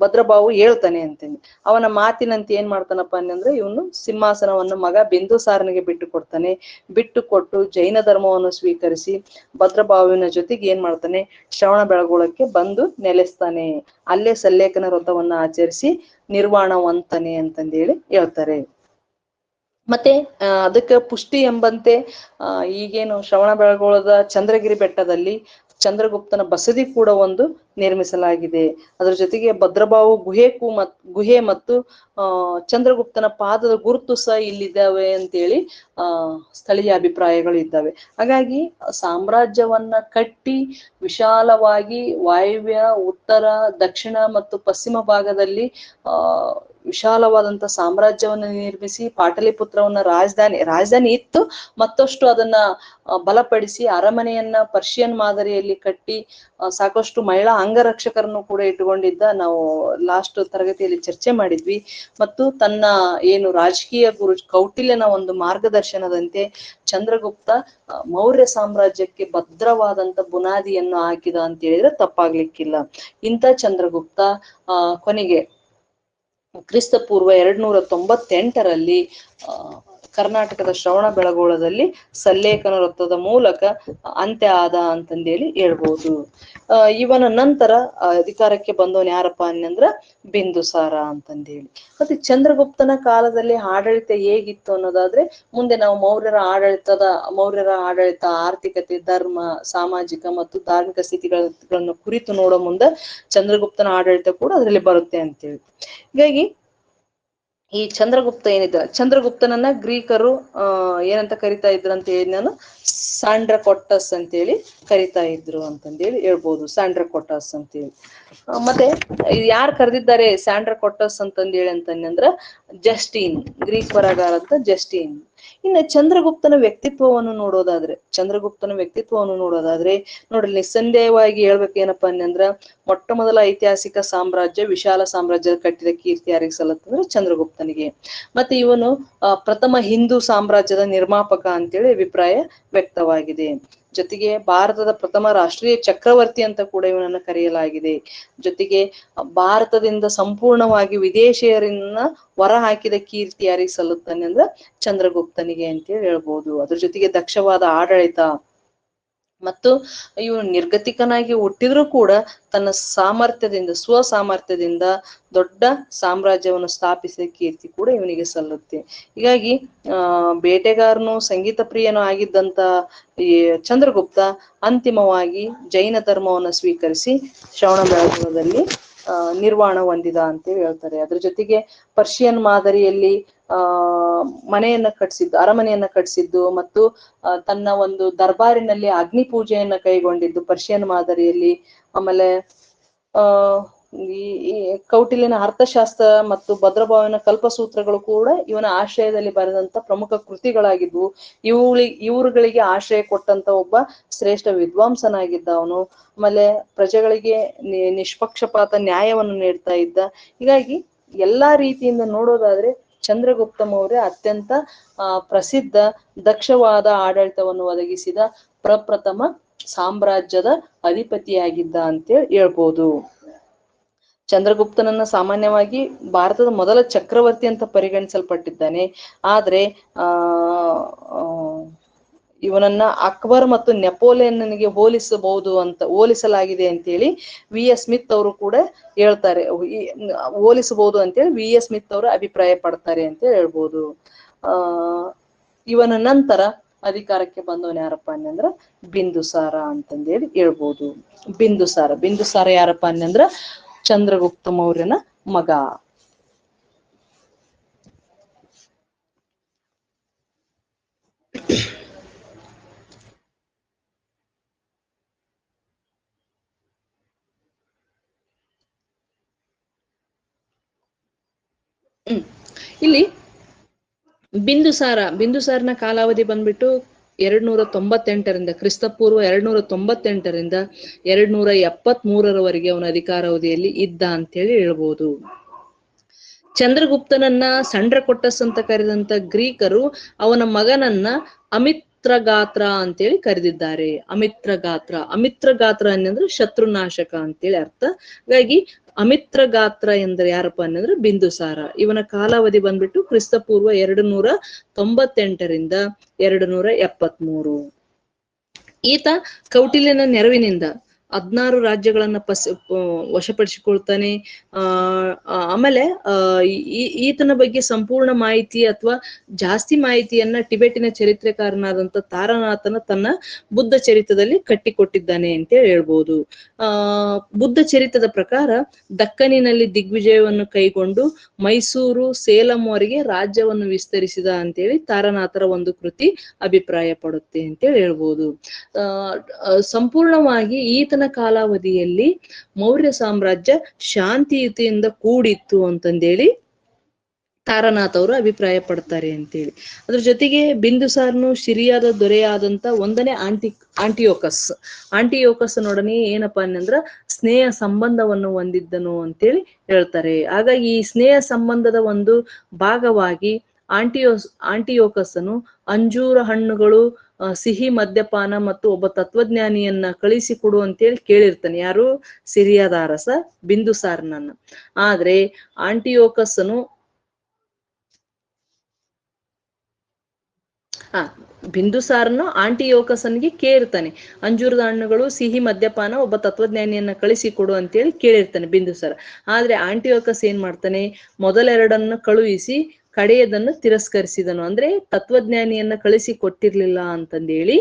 ಭದ್ರಭಾವು ಹೇಳ್ತಾನೆ ಅಂತೇಳಿ. ಅವನ ಮಾತಿನಂತೆ ಏನ್ ಮಾಡ್ತಾನಪ್ಪ ಅಂದ್ರೆ, ಇವನು ಸಿಂಹಾಸನವನ್ನು ಮಗ ಬಿಂದುಸಾರನಿಗೆ ಬಿಟ್ಟು ಕೊಡ್ತಾನೆ. ಬಿಟ್ಟು ಕೊಟ್ಟು ಜೈನ ಧರ್ಮವನ್ನು ಸ್ವೀಕರಿಸಿ ಭದ್ರಭಾವಿನ ಜೊತೆಗೆ ಏನ್ ಮಾಡ್ತಾನೆ, ಶ್ರವಣ ಬೆಳಗೊಳಕ್ಕೆ ಬಂದು ನೆಲೆಸ್ತಾನೆ. ಅಲ್ಲೇ ಸಲ್ಲೇಖನ ವ್ರತವನ್ನ ಆಚರಿಸಿ ನಿರ್ವಾಣವಂತನೆ ಅಂತಂದೇಳಿ ಹೇಳ್ತಾರೆ. ಮತ್ತೆ ಅದಕ್ಕೆ ಪುಷ್ಟಿ ಎಂಬಂತೆ ಈಗೇನು ಶ್ರವಣ ಬೆಳಗೊಳದ ಚಂದ್ರಗಿರಿ ಬೆಟ್ಟದಲ್ಲಿ ಚಂದ್ರಗುಪ್ತನ ಬಸದಿ ಕೂಡ ಒಂದು ನಿರ್ಮಿಸಲಾಗಿದೆ. ಅದರ ಜೊತೆಗೆ ಭದ್ರಭಾವು ಗುಹೆ ಮತ್ತು ಚಂದ್ರಗುಪ್ತನ ಪಾದದ ಗುರುತು ಸಹ ಇಲ್ಲಿದ್ದಾವೆ ಅಂತೇಳಿ ಸ್ಥಳೀಯ ಅಭಿಪ್ರಾಯಗಳು ಇದ್ದಾವೆ. ಹಾಗಾಗಿ ಸಾಮ್ರಾಜ್ಯವನ್ನ ಕಟ್ಟಿ ವಿಶಾಲವಾಗಿ ವಾಯುವ್ಯ, ಉತ್ತರ, ದಕ್ಷಿಣ ಮತ್ತು ಪಶ್ಚಿಮ ಭಾಗದಲ್ಲಿ ವಿಶಾಲವಾದಂತ ಸಾಮ್ರಾಜ್ಯವನ್ನ ನಿರ್ಮಿಸಿ ಪಾಟಲಿಪುತ್ರವನ್ನ ರಾಜಧಾನಿ ಇತ್ತು, ಮತ್ತಷ್ಟು ಅದನ್ನ ಬಲಪಡಿಸಿ ಅರಮನೆಯನ್ನ ಪರ್ಷಿಯನ್ ಮಾದರಿಯಲ್ಲಿ ಕಟ್ಟಿ ಸಾಕಷ್ಟು ಮಹಿಳಾ ಅಂಗರಕ್ಷಕರನ್ನು ಕೂಡ ಇಟ್ಟುಕೊಂಡಿದ್ದ. ನಾವು ಲಾಸ್ಟ್ ತರಗತಿಯಲ್ಲಿ ಚರ್ಚೆ ಮಾಡಿದ್ವಿ. ಮತ್ತು ತನ್ನ ಏನು ರಾಜಕೀಯ ಗುರು ಕೌಟಿಲ್ಯನ ಒಂದು ಮಾರ್ಗದರ್ಶನದಂತೆ ಚಂದ್ರಗುಪ್ತ ಮೌರ್ಯ ಸಾಮ್ರಾಜ್ಯಕ್ಕೆ ಭದ್ರವಾದಂತ ಬುನಾದಿಯನ್ನು ಹಾಕಿದ ಅಂತ ಹೇಳಿದ್ರೆ ತಪ್ಪಾಗ್ಲಿಕ್ಕಿಲ್ಲ. ಇಂಥ ಚಂದ್ರಗುಪ್ತ ಕೊನೆಗೆ ಕ್ರಿಸ್ತ ಪೂರ್ವ 298ರಲ್ಲಿ ಕರ್ನಾಟಕದ ಶ್ರವಣ ಬೆಳಗೊಳದಲ್ಲಿ ಸಲ್ಲೇಖನ ವೃತ್ತದ ಮೂಲಕ ಅಂತ್ಯ ಆದ ಅಂತಂದೇಳಿ ಹೇಳ್ಬೋದು. ಇವನ ನಂತರ ಅಧಿಕಾರಕ್ಕೆ ಬಂದವನ್ ಯಾರಪ್ಪ ಅಂದ್ರ ಬಿಂದುಸಾರ ಅಂತಂದೇಳಿ. ಮತ್ತೆ ಚಂದ್ರಗುಪ್ತನ ಕಾಲದಲ್ಲಿ ಆಡಳಿತ ಹೇಗಿತ್ತು ಅನ್ನೋದಾದ್ರೆ, ಮುಂದೆ ನಾವು ಮೌರ್ಯರ ಆಡಳಿತ ಆರ್ಥಿಕತೆ, ಧರ್ಮ, ಸಾಮಾಜಿಕ ಮತ್ತು ಧಾರ್ಮಿಕ ಸ್ಥಿತಿಗಳನ್ನು ಕುರಿತು ನೋಡೋ ಮುಂದೆ ಚಂದ್ರಗುಪ್ತನ ಆಡಳಿತ ಕೂಡ ಅದರಲ್ಲಿ ಬರುತ್ತೆ ಅಂತೇಳಿ. ಹೀಗಾಗಿ ಈ ಚಂದ್ರಗುಪ್ತ ಏನಿದ್ದ, ಚಂದ್ರಗುಪ್ತನನ್ನ ಗ್ರೀಕರು ಏನಂತ ಕರಿತಾ ಇದ್ರು ಅಂತ ಹೇಳಿ ನಾನು ಸ್ಯಾಂಡ್ರಕೊಟ್ಟಸ್ ಅಂತೇಳಿ ಕರಿತಾ ಇದ್ರು ಅಂತಂದೇಳಿ ಹೇಳ್ಬೋದು. ಸ್ಯಾಂಡ್ರಕೊಟ್ಟಸ್ ಅಂತೇಳಿ. ಮತ್ತೆ ಯಾರು ಕರೆದಿದ್ದಾರೆ ಸ್ಯಾಂಡ್ರಕೊಟ್ಟಸ್ ಅಂತಂದೇಳಿ ಅಂತಂದ್ರ ಜಸ್ಟೀನ್, ಗ್ರೀಕ್ ಬರಹಗಾರ ಅಂತ ಜಸ್ಟೀನ್. ಇನ್ನು ಚಂದ್ರಗುಪ್ತನ ವ್ಯಕ್ತಿತ್ವವನ್ನು ನೋಡೋದಾದ್ರೆ ನೋಡ್ರಿ, ನಿಸ್ಸಂದೇಹವಾಗಿ ಹೇಳ್ಬೇಕೇನಪ್ಪ ಅಂದ್ರ, ಮೊಟ್ಟ ಮೊದಲ ಐತಿಹಾಸಿಕ ಸಾಮ್ರಾಜ್ಯ, ವಿಶಾಲ ಸಾಮ್ರಾಜ್ಯದ ಕಟ್ಟಿದ ಕೀರ್ತಿ ಯಾರಿಗೆ ಸಲ್ಲತ್ತಂದ್ರೆ ಚಂದ್ರಗುಪ್ತನಿಗೆ. ಮತ್ತೆ ಇವನು ಪ್ರಥಮ ಹಿಂದೂ ಸಾಮ್ರಾಜ್ಯದ ನಿರ್ಮಾಪಕ ಅಂತೇಳಿ ಅಭಿಪ್ರಾಯ ವ್ಯಕ್ತವಾಗಿದೆ. ಜೊತೆಗೆ ಭಾರತದ ಪ್ರಥಮ ರಾಷ್ಟ್ರೀಯ ಚಕ್ರವರ್ತಿ ಅಂತ ಕೂಡ ಇವನನ್ನ ಕರೆಯಲಾಗಿದೆ. ಜೊತೆಗೆ ಭಾರತದಿಂದ ಸಂಪೂರ್ಣವಾಗಿ ವಿದೇಶಿಯರನ್ನ ಹೊರ ಹಾಕಿದ ಕೀರ್ತಿ ಯಾರಿಗೆ ಸಲ್ಲುತ್ತಾನೆ ಅಂದ್ರೆ ಚಂದ್ರಗುಪ್ತನಿಗೆ ಅಂತೇಳಿ ಹೇಳ್ಬೋದು. ಅದ್ರ ಜೊತೆಗೆ ದಕ್ಷವಾದ ಆಡಳಿತ ಮತ್ತು ಇವನು ನಿರ್ಗತಿಕನಾಗಿ ಹುಟ್ಟಿದ್ರು ಕೂಡ ತನ್ನ ಸ್ವಸಾಮರ್ಥ್ಯದಿಂದ ದೊಡ್ಡ ಸಾಮ್ರಾಜ್ಯವನ್ನು ಸ್ಥಾಪಿಸಿದ ಕೀರ್ತಿ ಕೂಡ ಇವನಿಗೆ ಸಲ್ಲುತ್ತೆ. ಹೀಗಾಗಿ ಬೇಟೆಗಾರನು, ಸಂಗೀತ ಪ್ರಿಯನು ಆಗಿದ್ದಂತ ಈ ಚಂದ್ರಗುಪ್ತ ಅಂತಿಮವಾಗಿ ಜೈನ ಧರ್ಮವನ್ನು ಸ್ವೀಕರಿಸಿ ಶ್ರವಣ ಬೆಳಗೊಳದಲ್ಲಿ ನಿರ್ವಾಣ ಹೊಂದಿದ ಅಂತ ಹೇಳ್ತಾರೆ. ಅದ್ರ ಜೊತೆಗೆ ಪರ್ಷಿಯನ್ ಮಾದರಿಯಲ್ಲಿ ಅರಮನೆಯನ್ನ ಕಟ್ಟಿಸಿದ್ದು ಮತ್ತು ತನ್ನ ಒಂದು ದರ್ಬಾರಿನಲ್ಲಿ ಅಗ್ನಿ ಪೂಜೆಯನ್ನ ಕೈಗೊಂಡಿದ್ದು ಪರ್ಷಿಯನ್ ಮಾದರಿಯಲ್ಲಿ. ಆಮೇಲೆ ಈ ಕೌಟಿಲ್ಯನ ಅರ್ಥಶಾಸ್ತ್ರ ಮತ್ತು ಭದ್ರಭಾವನ ಕಲ್ಪಸೂತ್ರಗಳು ಕೂಡ ಇವನ ಆಶ್ರಯದಲ್ಲಿ ಬರೆದಂತ ಪ್ರಮುಖ ಕೃತಿಗಳಾಗಿದ್ವು. ಇವುಗಳಿಗೆ ಆಶ್ರಯ ಕೊಟ್ಟಂತ ಒಬ್ಬ ಶ್ರೇಷ್ಠ ವಿದ್ವಾಂಸನಾಗಿದ್ದ ಅವನು. ಆಮೇಲೆ ಪ್ರಜೆಗಳಿಗೆ ನಿಷ್ಪಕ್ಷಪಾತ ನ್ಯಾಯವನ್ನು ನೀಡ್ತಾ ಇದ್ದ. ಹೀಗಾಗಿ ಎಲ್ಲಾ ರೀತಿಯಿಂದ ನೋಡೋದಾದ್ರೆ ಚಂದ್ರಗುಪ್ತ ಮೌರ್ಯ ಅತ್ಯಂತ ಪ್ರಸಿದ್ಧ ದಕ್ಷವಾದ ಆಡಳಿತವನ್ನು ಒದಗಿಸಿದ ಪ್ರಪ್ರಥಮ ಸಾಮ್ರಾಜ್ಯದ ಅಧಿಪತಿಯಾಗಿದ್ದ ಅಂತೇಳಿ ಹೇಳ್ಬೋದು. ಚಂದ್ರಗುಪ್ತನನ್ನ ಸಾಮಾನ್ಯವಾಗಿ ಭಾರತದ ಮೊದಲ ಚಕ್ರವರ್ತಿ ಅಂತ ಪರಿಗಣಿಸಲ್ಪಟ್ಟಿದ್ದಾನೆ. ಆದ್ರೆ ಇವನನ್ನ ಅಕ್ಬರ್ ಮತ್ತು ನೆಪೋಲಿಯನ್ನಿಗೆ ಹೋಲಿಸಲಾಗಿದೆ ಅಂತೇಳಿ ವಿ.ಎಸ್. ಸ್ಮಿತ್ ಅವರು ಕೂಡ ಹೇಳ್ತಾರೆ. ಹೋಲಿಸಬಹುದು ಅಂತೇಳಿ ವಿ.ಎಸ್. ಸ್ಮಿತ್ ಅವರು ಅಭಿಪ್ರಾಯ ಪಡ್ತಾರೆ ಅಂತ ಹೇಳ್ಬೋದು. ಇವನ ನಂತರ ಅಧಿಕಾರಕ್ಕೆ ಬಂದವನು ಯಾರಪ್ಪ ಅನ್ನಂದ್ರ ಬಿಂದುಸಾರ ಅಂತಂದೇಳಿ ಹೇಳ್ಬೋದು. ಬಿಂದುಸಾರ ಯಾರಪ್ಪ ಅನ್ನಂದ್ರ ಚಂದ್ರಗುಪ್ತ ಮೌರ್ಯನ ಮಗ. ಇಲ್ಲಿ ಬಿಂದುಸಾರನ ಕಾಲಾವಧಿ ಬಂದ್ಬಿಟ್ಟು 298ರಿಂದ ಕ್ರಿಸ್ತಪೂರ್ವ 298ರಿಂದ 273ರವರೆಗೆ ಅವನ ಅಧಿಕಾರಾವಧಿಯಲ್ಲಿ ಇದ್ದ ಅಂತೇಳಿ ಹೇಳ್ಬೋದು. ಚಂದ್ರಗುಪ್ತನನ್ನ ಸಂಡ್ರಕೊಟ್ಟಸ್ ಅಂತ ಕರೆದಂತ ಗ್ರೀಕರು ಅವನ ಮಗನನ್ನ ಅಮಿತ್ರಗಾತ್ರ ಅಂತೇಳಿ ಕರೆದಿದ್ದಾರೆ. ಅಮಿತ್ರಗಾತ್ರ ಅನ್ನಂದ್ರೆ ಶತ್ರುನಾಶಕ ಅಂತೇಳಿ ಅರ್ಥ. ಹಾಗಾಗಿ ಅಮಿತ್ರಗಾತ್ರ ಎಂದ್ರೆ ಯಾರಪ್ಪ ಅನ್ನಂದ್ರೆ ಬಿಂದುಸಾರ. ಇವನ ಕಾಲಾವಧಿ ಬಂದ್ಬಿಟ್ಟು ಕ್ರಿಸ್ತಪೂರ್ವ 298ರಿಂದ 273. ಈತ ಕೌಟಿಲ್ಯನ ನೆರವಿನಿಂದ 16 ರಾಜ್ಯಗಳನ್ನ ವಶಪಡಿಸಿಕೊಳ್ತಾನೆ. ಆಮೇಲೆ ಈತನ ಬಗ್ಗೆ ಸಂಪೂರ್ಣ ಮಾಹಿತಿ ಅಥವಾ ಜಾಸ್ತಿ ಮಾಹಿತಿಯನ್ನ ಟಿಬೆಟಿನ ಚರಿತ್ರೆಕಾರನಾದಂತ ತಾರನಾಥನ ತನ್ನ ಬುದ್ಧ ಚರಿತ್ರದಲ್ಲಿ ಕಟ್ಟಿಕೊಟ್ಟಿದ್ದಾನೆ ಅಂತ ಹೇಳ್ಬೋದು. ಬುದ್ಧ ಚರಿತ್ರದ ಪ್ರಕಾರ ದಕ್ಕನಿನಲ್ಲಿ ದಿಗ್ವಿಜಯವನ್ನು ಕೈಗೊಂಡು ಮೈಸೂರು ಸೇಲಂ ವರೆಗೆ ರಾಜ್ಯವನ್ನು ವಿಸ್ತರಿಸಿದ ಅಂತೇಳಿ ತಾರನಾಥರ ಒಂದು ಕೃತಿ ಅಭಿಪ್ರಾಯ ಪಡುತ್ತೆ ಅಂತೇಳಿ ಹೇಳ್ಬೋದು. ಸಂಪೂರ್ಣವಾಗಿ ಈತನ ಕಾಲಾವಧಿಯಲ್ಲಿ ಮೌರ್ಯ ಸಾಮ್ರಾಜ್ಯ ಶಾಂತಿಯುತಿಯಿಂದ ಕೂಡಿತ್ತು ಅಂತಂದೇಳಿ ತಾರನಾಥ್ ಅವರು ಅಭಿಪ್ರಾಯ ಪಡ್ತಾರೆ ಅಂತೇಳಿ. ಅದ್ರ ಜೊತೆಗೆ ಬಿಂದುಸಾರನು ಸಿರಿಯಾದ ದೊರೆಯಾದಂತ 1ನೇ ಆಂಟಿಯೋಕಸ್ ನೊಡನೆ ಏನಪ್ಪಾ ಅನ್ನಂದ್ರ ಸ್ನೇಹ ಸಂಬಂಧವನ್ನು ಹೊಂದಿದ್ದನು ಅಂತೇಳಿ ಹೇಳ್ತಾರೆ. ಹಾಗಾಗಿ ಈ ಸ್ನೇಹ ಸಂಬಂಧದ ಒಂದು ಭಾಗವಾಗಿ ಆಂಟಿಯೋಕಸನು ಅಂಜೂರ ಹಣ್ಣುಗಳು, ಸಿಹಿ ಮದ್ಯಪಾನ ಮತ್ತು ಒಬ್ಬ ತತ್ವಜ್ಞಾನಿಯನ್ನ ಕಳಿಸಿಕೊಡು ಅಂತೇಳಿ ಕೇಳಿರ್ತಾನೆ. ಯಾರು? ಸಿರಿಯಾದ ಅರಸ ಬಿಂದುಸಾರನನ್ನ. ಆದ್ರೆ ಬಿಂದುಸಾರನು ಆಂಟಿಯೋಕಸನ್ಗೆ ಕೇಳಿರ್ತಾನೆ, ಅಂಜೂರದ ಹಣ್ಣುಗಳು, ಸಿಹಿ ಮದ್ಯಪಾನ, ಒಬ್ಬ ತತ್ವಜ್ಞಾನಿಯನ್ನ ಕಳಿಸಿಕೊಡು ಅಂತೇಳಿ ಕೇಳಿರ್ತಾನೆ ಬಿಂದುಸಾರ. ಆದ್ರೆ ಆಂಟಿಯೋಕಸ್ ಏನ್ ಮಾಡ್ತಾನೆ? ಮೊದಲೆರಡನ್ನು ಕಳುಹಿಸಿ ಕಡೆಯದನ್ನು ತಿರಸ್ಕರಿಸಿದನು. ಅಂದ್ರೆ ತತ್ವಜ್ಞಾನಿಯನ್ನ ಕಳಿಸಿ ಕೊಟ್ಟಿರ್ಲಿಲ್ಲ ಅಂತಂದೇಳಿ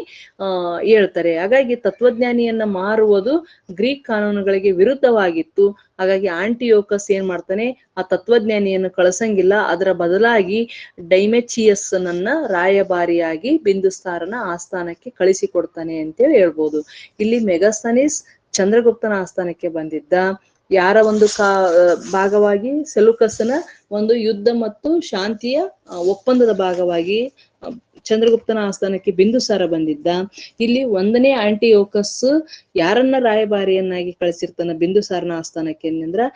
ಹೇಳ್ತಾರೆ. ಹಾಗಾಗಿ ತತ್ವಜ್ಞಾನಿಯನ್ನ ಮಾರುವುದು ಗ್ರೀಕ್ ಕಾನೂನುಗಳಿಗೆ ವಿರುದ್ಧವಾಗಿತ್ತು. ಹಾಗಾಗಿ ಆಂಟಿಯೋಕಸ್ ಏನ್ ಮಾಡ್ತಾನೆ? ಆ ತತ್ವಜ್ಞಾನಿಯನ್ನು ಕಳಿಸಂಗಿಲ್ಲ. ಅದರ ಬದಲಾಗಿ ಡೈಮೆಚಿಯಸ್ನನ್ನ ರಾಯಭಾರಿಯಾಗಿ ಬಿಂದುಸಾರನ ಆಸ್ಥಾನಕ್ಕೆ ಕಳಿಸಿಕೊಡ್ತಾನೆ ಅಂತೇಳಿ ಹೇಳ್ಬೋದು. ಇಲ್ಲಿ ಮೆಗಾಸ್ತನೀಸ್ ಚಂದ್ರಗುಪ್ತನ ಆಸ್ಥಾನಕ್ಕೆ ಬಂದಿದ್ದ. ಯಾರ ಒಂದು ಭಾಗವಾಗಿ? ಸೆಲುಕಸ್ನ ಒಂದು ಯುದ್ಧ ಮತ್ತು ಶಾಂತಿಯ ಒಪ್ಪಂದದ ಭಾಗವಾಗಿ ಚಂದ್ರಗುಪ್ತನ ಆಸ್ಥಾನಕ್ಕೆ ಬಿಂದುಸಾರ ಬಂದಿದ್ದ. ಇಲ್ಲಿ 1ನೇ ಆಂಟಿಯೋಕಸ್ ಯಾರನ್ನ ರಾಯಭಾರಿಯನ್ನಾಗಿ ಕಳಿಸಿರ್ತಾನ ಬಿಂದುಸಾರನ ಆಸ್ಥಾನಕ್ಕೆ ಅಂದ್ರ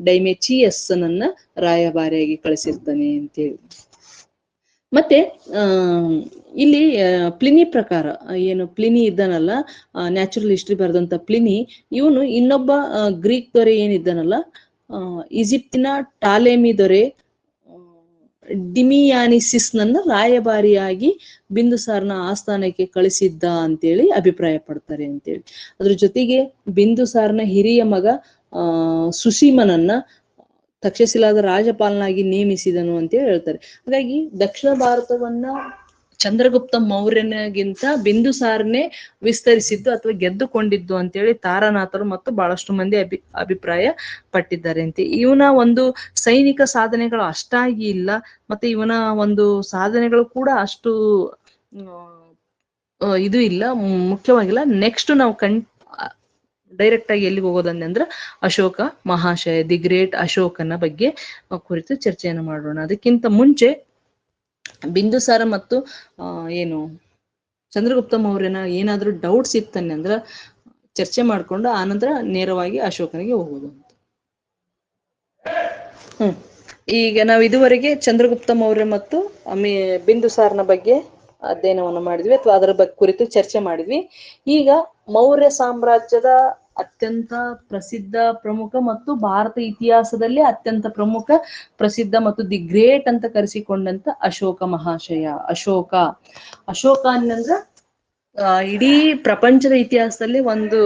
ಡೈಮೆಚಿಯಸ್ನನ್ನ ರಾಯಭಾರಿಯಾಗಿ ಕಳಿಸಿರ್ತಾನೆ ಅಂತೇಳಿ. ಮತ್ತೆ ಇಲ್ಲಿ ಪ್ಲಿನಿ ಪ್ರಕಾರ ಏನು ಪ್ಲಿನಿ ಇದ್ದಾನಲ್ಲ, ನ್ಯಾಚುರಲ್ ಹಿಸ್ಟ್ರಿ ಬರೆದಂತ ಪ್ಲಿನಿ, ಇವನು ಇನ್ನೊಬ್ಬ ಗ್ರೀಕ್ ದೊರೆ ಏನಿದ್ದಾನಲ್ಲ, ಈಜಿಪ್ತಿನ ಟಾಲೆಮಿ ದೊರೆ ಡಿಮಿಯಾನಿಸಿಸ್ನನ್ನ ರಾಯಭಾರಿಯಾಗಿ ಬಿಂದುಸಾರನ ಆಸ್ಥಾನಕ್ಕೆ ಕಳಿಸಿದ್ದ ಅಂತೇಳಿ ಅಭಿಪ್ರಾಯ ಪಡ್ತಾರೆ ಅಂತೇಳಿ. ಅದ್ರ ಜೊತೆಗೆ ಬಿಂದುಸಾರನ ಹಿರಿಯ ಮಗ ಸುಸೀಮನನ್ನ ತಕ್ಷಶಿಲಾದ ರಾಜಪಾಲನಾಗಿ ನೇಮಿಸಿದನು ಅಂತೇಳಿ ಹೇಳ್ತಾರೆ. ಹಾಗಾಗಿ ದಕ್ಷಿಣ ಭಾರತವನ್ನ ಚಂದ್ರಗುಪ್ತ ಮೌರ್ಯನಿಗಿಂತ ಬಿಂದುಸಾರನೇ ವಿಸ್ತರಿಸಿದ್ದು ಅಥವಾ ಗೆದ್ದುಕೊಂಡಿದ್ದು ಅಂತೇಳಿ ತಾರನಾಥರು ಮತ್ತು ಬಹಳಷ್ಟು ಮಂದಿ ಅಭಿಪ್ರಾಯ ಪಟ್ಟಿದ್ದಾರೆ ಅಂತೆ. ಇವನ ಒಂದು ಸೈನಿಕ ಸಾಧನೆಗಳು ಅಷ್ಟಾಗಿ ಇಲ್ಲ, ಮತ್ತೆ ಇವನ ಒಂದು ಸಾಧನೆಗಳು ಕೂಡ ಅಷ್ಟು ಇದು ಇಲ್ಲ, ಮುಖ್ಯವಾಗಿಲ್ಲ. ನೆಕ್ಸ್ಟ್ ನಾವು ಡೈರೆಕ್ಟ್ ಆಗಿ ಎಲ್ಲಿಗೆ ಹೋಗೋದಂದ್ರೆ ಅಶೋಕ ಮಹಾಶಯ, ದಿ ಗ್ರೇಟ್ ಅಶೋಕನ ಬಗ್ಗೆ ಕುರಿತು ಚರ್ಚೆಯನ್ನು ಮಾಡೋಣ. ಅದಕ್ಕಿಂತ ಮುಂಚೆ ಬಿಂದುಸಾರ ಮತ್ತು ಚಂದ್ರಗುಪ್ತ ಮೌರ್ಯನ ಏನಾದ್ರೂ ಡೌಟ್ಸ್ ಇತ್ತನ್ನೆ ಅಂದ್ರ ಚರ್ಚೆ ಮಾಡ್ಕೊಂಡು ಆನಂತರ ನೇರವಾಗಿ ಅಶೋಕನಿಗೆ ಹೋಗೋದು ಅಂತ. ಈಗ ನಾವು ಇದುವರೆಗೆ ಚಂದ್ರಗುಪ್ತ ಮೌರ್ಯ ಮತ್ತು ಬಿಂದುಸಾರನ ಬಗ್ಗೆ ಅಧ್ಯಯನವನ್ನು ಮಾಡಿದ್ವಿ, ಅಥವಾ ಅದರ ಬಗ್ಗೆ ಕುರಿತು ಚರ್ಚೆ ಮಾಡಿದ್ವಿ. ಈಗ ಮೌರ್ಯ ಸಾಮ್ರಾಜ್ಯದ ಅತ್ಯಂತ ಪ್ರಸಿದ್ಧ ಪ್ರಮುಖ ಮತ್ತು ಭಾರತ ಇತಿಹಾಸದಲ್ಲಿ ಅತ್ಯಂತ ಪ್ರಸಿದ್ಧ ಮತ್ತು ದಿ ಗ್ರೇಟ್ ಅಂತ ಕರೆಸಿಕೊಂಡಂತ ಅಶೋಕ ಮಹಾಶಯ. ಅಶೋಕ ಅನ್ನಂದ್ರ ಇಡೀ ಪ್ರಪಂಚದ ಇತಿಹಾಸದಲ್ಲಿ ಒಂದು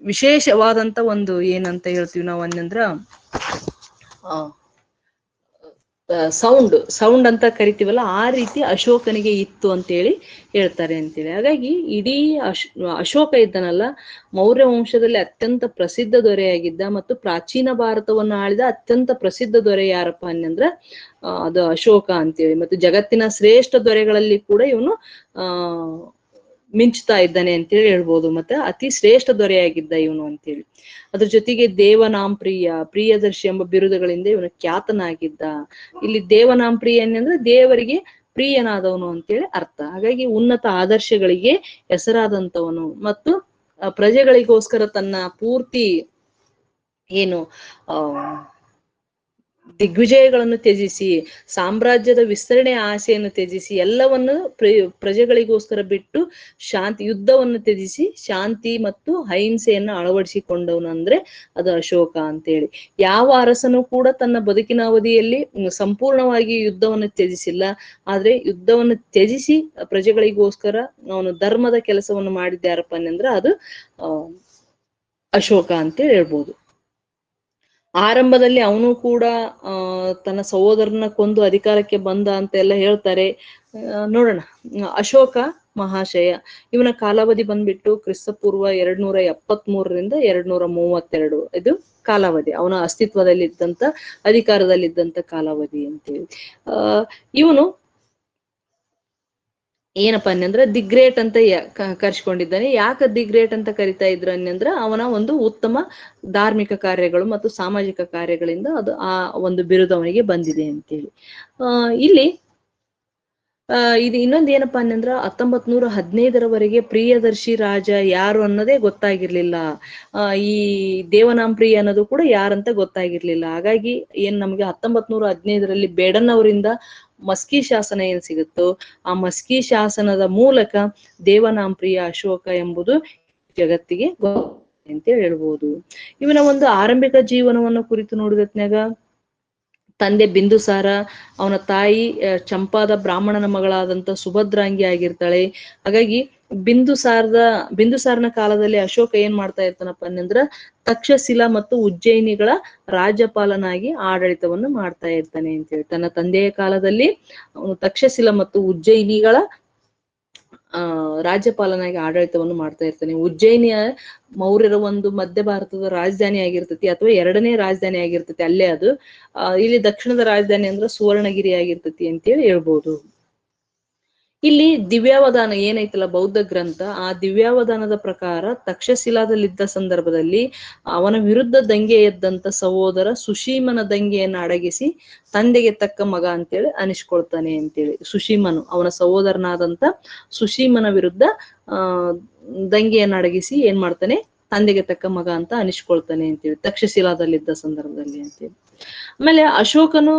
ವಿಶೇಷವಾದಂತ ಒಂದು ಏನಂತ ಹೇಳ್ತೀವಿ ನಾವು ಅನ್ನಂದ್ರ ಸೌಂಡ್ ಅಂತ ಕರಿತೀವಲ್ಲ, ಆ ರೀತಿ ಅಶೋಕನಿಗೆ ಇತ್ತು ಅಂತೇಳಿ ಹೇಳ್ತಾರೆ ಅಂತೇಳಿ. ಹಾಗಾಗಿ ಇಡೀ ಅಶೋಕ ಇದ್ದನಲ್ಲ, ಮೌರ್ಯ ವಂಶದಲ್ಲಿ ಅತ್ಯಂತ ಪ್ರಸಿದ್ಧ ದೊರೆಯಾಗಿದ್ದ ಮತ್ತು ಪ್ರಾಚೀನ ಭಾರತವನ್ನು ಆಳಿದ ಅತ್ಯಂತ ಪ್ರಸಿದ್ಧ ದೊರೆ ಯಾರಪ್ಪ ಅನ್ನಂದ್ರ ಅದು ಅಶೋಕ ಅಂತೇಳಿ. ಮತ್ತು ಜಗತ್ತಿನ ಶ್ರೇಷ್ಠ ದೊರೆಗಳಲ್ಲಿ ಕೂಡ ಇವನು ಮಿಂಚ್ತಾ ಇದ್ದಾನೆ ಅಂತೇಳಿ ಹೇಳ್ಬೋದು. ಮತ್ತೆ ಅತಿ ಶ್ರೇಷ್ಠ ದೊರೆಯಾಗಿದ್ದ ಇವನು ಅಂತೇಳಿ. ಅದ್ರ ಜೊತೆಗೆ ಪ್ರಿಯದರ್ಶಿ ಎಂಬ ಬಿರುದುಗಳಿಂದ ಇವನು ಖ್ಯಾತನಾಗಿದ್ದ. ಇಲ್ಲಿ ದೇವನಾಂಪ್ರಿಯ ಅಂದ್ರೆ ದೇವರಿಗೆ ಪ್ರಿಯನಾದವನು ಅಂತೇಳಿ ಅರ್ಥ. ಹಾಗಾಗಿ ಉನ್ನತ ಆದರ್ಶಗಳಿಗೆ ಹೆಸರಾದಂತವನು ಮತ್ತು ಪ್ರಜೆಗಳಿಗೋಸ್ಕರ ತನ್ನ ಪೂರ್ತಿ ದಿಗ್ವಿಜಯಗಳನ್ನು ತ್ಯಜಿಸಿ, ಸಾಮ್ರಾಜ್ಯದ ವಿಸ್ತರಣೆ ಆಸೆಯನ್ನು ತ್ಯಜಿಸಿ, ಎಲ್ಲವನ್ನು ಪ್ರಜೆಗಳಿಗೋಸ್ಕರ ಬಿಟ್ಟು ಯುದ್ಧವನ್ನು ತ್ಯಜಿಸಿ ಶಾಂತಿ ಮತ್ತು ಅಹಿಂಸೆಯನ್ನು ಅಳವಡಿಸಿಕೊಂಡವನು ಅಂದ್ರೆ ಅದು ಅಶೋಕ ಅಂತೇಳಿ. ಯಾವ ಅರಸನು ಕೂಡ ತನ್ನ ಬದುಕಿನ ಅವಧಿಯಲ್ಲಿ ಸಂಪೂರ್ಣವಾಗಿ ಯುದ್ಧವನ್ನು ತ್ಯಜಿಸಿಲ್ಲ. ಆದ್ರೆ ಯುದ್ಧವನ್ನು ತ್ಯಜಿಸಿ ಪ್ರಜೆಗಳಿಗೋಸ್ಕರ ಅವನು ಧರ್ಮದ ಕೆಲಸವನ್ನು ಮಾಡಿದ್ದಾರಪ್ಪ ಅಂದ್ರೆ ಅದು ಅಶೋಕ ಅಂತೇಳಿ ಹೇಳ್ಬೋದು. ಆರಂಭದಲ್ಲಿ ಅವನು ಕೂಡ ತನ್ನ ಸಹೋದರನ ಕೊಂದು ಅಧಿಕಾರಕ್ಕೆ ಬಂದ ಅಂತೆಲ್ಲ ಹೇಳ್ತಾರೆ. ನೋಡೋಣ. ಅಶೋಕ ಮಹಾಶಯ ಇವನ ಕಾಲಾವಧಿ ಬಂದ್ಬಿಟ್ಟು ಕ್ರಿಸ್ತಪೂರ್ವ 273 232 ಇದು ಕಾಲಾವಧಿ, ಅವನ ಅಸ್ತಿತ್ವದಲ್ಲಿದ್ದಂತ ಅಧಿಕಾರದಲ್ಲಿದ್ದಂತ ಕಾಲಾವಧಿ ಅಂತೇಳಿ. ಇವನು ಏನಪ್ಪಾ ಅನ್ನಂದ್ರ ದಿ ಗ್ರೇಟ್ ಅಂತ ಕರ್ಸ್ಕೊಂಡಿದ್ದಾನೆ. ಯಾಕೆ ದಿ ಗ್ರೇಟ್ ಅಂತ ಕರಿತಾ ಇದ್ರು ಅನ್ನಂದ್ರ ಅವನ ಒಂದು ಉತ್ತಮ ಧಾರ್ಮಿಕ ಕಾರ್ಯಗಳು ಮತ್ತು ಸಾಮಾಜಿಕ ಕಾರ್ಯಗಳಿಂದ ಅದು ಆ ಒಂದು ಬಿರುದು ಅವನಿಗೆ ಬಂದಿದೆ ಅಂತೇಳಿ. ಇಲ್ಲಿ ಇದು ಇನ್ನೊಂದು ಏನಪ್ಪಾ ಅನ್ನಂದ್ರ 1915 ಪ್ರಿಯದರ್ಶಿ ರಾಜ ಯಾರು ಅನ್ನೋದೇ ಗೊತ್ತಾಗಿರ್ಲಿಲ್ಲ. ಈ ದೇವನಾಂಪ್ರಿಯ ಅನ್ನೋದು ಕೂಡ ಯಾರಂತ ಗೊತ್ತಾಗಿರ್ಲಿಲ್ಲ. ಹಾಗಾಗಿ ಏನ್ ನಮ್ಗೆ 1915 ಬೇಡನ್ ಅವರಿಂದ ಮಸ್ಕಿ ಶಾಸನ ಏನ್ ಸಿಗುತ್ತೋ ಆ ಮಸ್ಕಿ ಶಾಸನದ ಮೂಲಕ ದೇವನಾಂಪ್ರಿಯ ಅಶೋಕ ಎಂಬುದು ಜಗತ್ತಿಗೆ ಅಂತ ಹೇಳ್ಬೋದು. ಇವನ ಒಂದು ಆರಂಭಿಕ ಜೀವನವನ್ನು ಕುರಿತು ನೋಡಿದತ್ನಾಗ ತಂದೆ ಬಿಂದುಸಾರ, ಅವನ ತಾಯಿ ಚಂಪಾದ ಬ್ರಾಹ್ಮಣನ ಮಗಳಾದಂತ ಸುಭದ್ರಾಂಗಿ ಆಗಿರ್ತಾಳೆ. ಹಾಗಾಗಿ ಬಿಂದುಸಾರನ ಕಾಲದಲ್ಲಿ ಅಶೋಕ ಏನ್ ಮಾಡ್ತಾ ಇರ್ತಾನಪ್ಪ ಅನ್ನಂದ್ರ ತಕ್ಷಶಿಲಾ ಮತ್ತು ಉಜ್ಜಯಿನಿಗಳ ರಾಜ್ಯಪಾಲನಾಗಿ ಆಡಳಿತವನ್ನು ಮಾಡ್ತಾ ಇರ್ತಾನೆ ಅಂತೇಳಿ. ತನ್ನ ತಂದೆಯ ಕಾಲದಲ್ಲಿ ಅವನು ತಕ್ಷಶಿಲಾ ಮತ್ತು ಉಜ್ಜಯಿನಿಗಳ ರಾಜ್ಯಪಾಲನಾಗಿ ಆಡಳಿತವನ್ನು ಮಾಡ್ತಾ ಇರ್ತಾನೆ. ಉಜ್ಜಯಿನಿಯ ಮೌರ್ಯರ ಒಂದು ಮಧ್ಯ ಭಾರತದ ರಾಜಧಾನಿ ಆಗಿರ್ತತಿ, ಅಥವಾ 2ನೇ ರಾಜಧಾನಿ ಆಗಿರ್ತತಿ. ಅಲ್ಲೇ ಅದು ಇಲ್ಲಿ ದಕ್ಷಿಣದ ರಾಜಧಾನಿ ಅಂದ್ರೆ ಸುವರ್ಣಗಿರಿ ಆಗಿರ್ತತಿ ಅಂತೇಳಿ ಹೇಳ್ಬೋದು. ಇಲ್ಲಿ ದಿವ್ಯಾವಧಾನ ಏನೈತಲ್ಲ ಬೌದ್ಧ ಗ್ರಂಥ, ಆ ದಿವ್ಯಾವಧಾನದ ಪ್ರಕಾರ ತಕ್ಷಶಿಲಾದಲ್ಲಿದ್ದ ಸಂದರ್ಭದಲ್ಲಿ ಅವನ ವಿರುದ್ಧ ದಂಗೆ ಎದ್ದಂತ ಸಹೋದರ ಸುಶೀಮನ ದಂಗೆಯನ್ನು ಅಡಗಿಸಿ ತಂದೆಗೆ ತಕ್ಕ ಮಗ ಅಂತೇಳಿ ಅನಿಸ್ಕೊಳ್ತಾನೆ ಅಂತೇಳಿ. ಸುಶೀಮನು ಅವನ ಸಹೋದರನಾದಂತ ಸುಶೀಮನ ವಿರುದ್ಧ ದಂಗೆಯನ್ನು ಅಡಗಿಸಿ ಏನ್ ಮಾಡ್ತಾನೆ, ತಂದೆಗೆ ತಕ್ಕ ಮಗ ಅಂತ ಅನಿಸ್ಕೊಳ್ತಾನೆ ಅಂತೇಳಿ ತಕ್ಷಶಿಲಾದಲ್ಲಿದ್ದ ಸಂದರ್ಭದಲ್ಲಿ ಅಂತೇಳಿ. ಆಮೇಲೆ ಅಶೋಕನು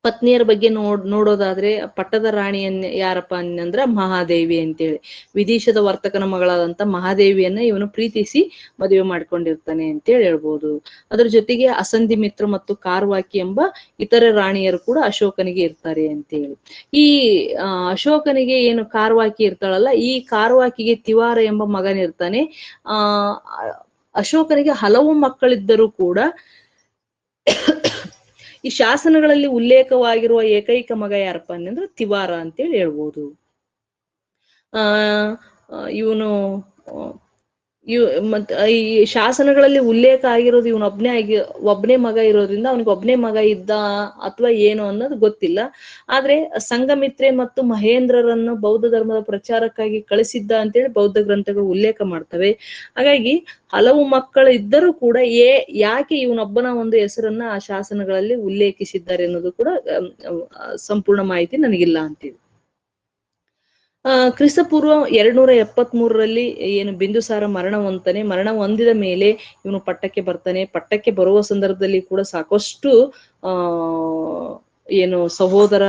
ಪತ್ನಿಯರ ಬಗ್ಗೆ ನೋಡೋದಾದ್ರೆ ಪಟ್ಟದ ರಾಣಿಯನ್ನ ಯಾರಪ್ಪ ಅನ್ನಂದ್ರ ಮಹಾದೇವಿ ಅಂತೇಳಿ. ವಿದೇಶದ ವರ್ತಕನ ಮಗಳಾದಂತ ಮಹಾದೇವಿಯನ್ನ ಇವನು ಪ್ರೀತಿಸಿ ಮದುವೆ ಮಾಡ್ಕೊಂಡಿರ್ತಾನೆ ಅಂತೇಳಿ ಹೇಳ್ಬೋದು. ಅದ್ರ ಜೊತೆಗೆ ಅಸಂಧಿ ಮಿತ್ರ ಮತ್ತು ಕಾರ್ವಾಕಿ ಎಂಬ ಇತರ ರಾಣಿಯರು ಕೂಡ ಅಶೋಕನಿಗೆ ಇರ್ತಾರೆ ಅಂತೇಳಿ. ಈ ಅಶೋಕನಿಗೆ ಏನು ಕಾರ್ವಾಕಿ ಇರ್ತಾಳಲ್ಲ, ಈ ಕಾರ್ವಾಕಿಗೆ ತಿವಾರ ಎಂಬ ಮಗನಿರ್ತಾನೆ. ಅಶೋಕನಿಗೆ ಹಲವು ಮಕ್ಕಳಿದ್ದರೂ ಕೂಡ ಈ ಶಾಸನಗಳಲ್ಲಿ ಉಲ್ಲೇಖವಾಗಿರುವ ಏಕೈಕ ಮಗ ಯಾರಪ್ಪ ಅಂದ್ರೆ ತಿವಾರ ಅಂತೇಳಿ ಹೇಳ್ಬೋದು. ಇವನು ಮತ್ ಈ ಶಾಸನಗಳಲ್ಲಿ ಉಲ್ಲೇಖ ಆಗಿರೋದು ಇವನು ಒಬ್ನೇ ಮಗ ಇರೋದ್ರಿಂದ ಅವನಿಗೆ ಒಬ್ನೇ ಮಗ ಇದ್ದ ಅಥವಾ ಏನು ಅನ್ನೋದು ಗೊತ್ತಿಲ್ಲ. ಆದ್ರೆ ಸಂಘಮಿತ್ರೆ ಮತ್ತು ಮಹೇಂದ್ರರನ್ನು ಬೌದ್ಧ ಧರ್ಮದ ಪ್ರಚಾರಕ್ಕಾಗಿ ಕಳಿಸಿದ್ದ ಅಂತೇಳಿ ಬೌದ್ಧ ಗ್ರಂಥಗಳು ಉಲ್ಲೇಖ ಮಾಡ್ತವೆ. ಹಾಗಾಗಿ ಹಲವು ಮಕ್ಕಳು ಇದ್ದರೂ ಕೂಡ ಯಾಕೆ ಇವನೊಬ್ಬನ ಒಂದು ಹೆಸರನ್ನ ಆ ಶಾಸನಗಳಲ್ಲಿ ಉಲ್ಲೇಖಿಸಿದ್ದಾರೆ ಅನ್ನೋದು ಕೂಡ ಸಂಪೂರ್ಣ ಮಾಹಿತಿ ನನಗಿಲ್ಲ ಅಂತೀವಿ. ಕ್ರಿಸ್ತಪೂರ್ವ 273ರಲ್ಲಿ ಏನು ಬಿಂದುಸಾರ ಮರಣ ಹೊಂದಿದ ಮೇಲೆ ಇವನು ಪಟ್ಟಕ್ಕೆ ಬರ್ತಾನೆ. ಪಟ್ಟಕ್ಕೆ ಬರುವ ಸಂದರ್ಭದಲ್ಲಿ ಕೂಡ ಸಾಕಷ್ಟು ಆ ಏನು ಸಹೋದರ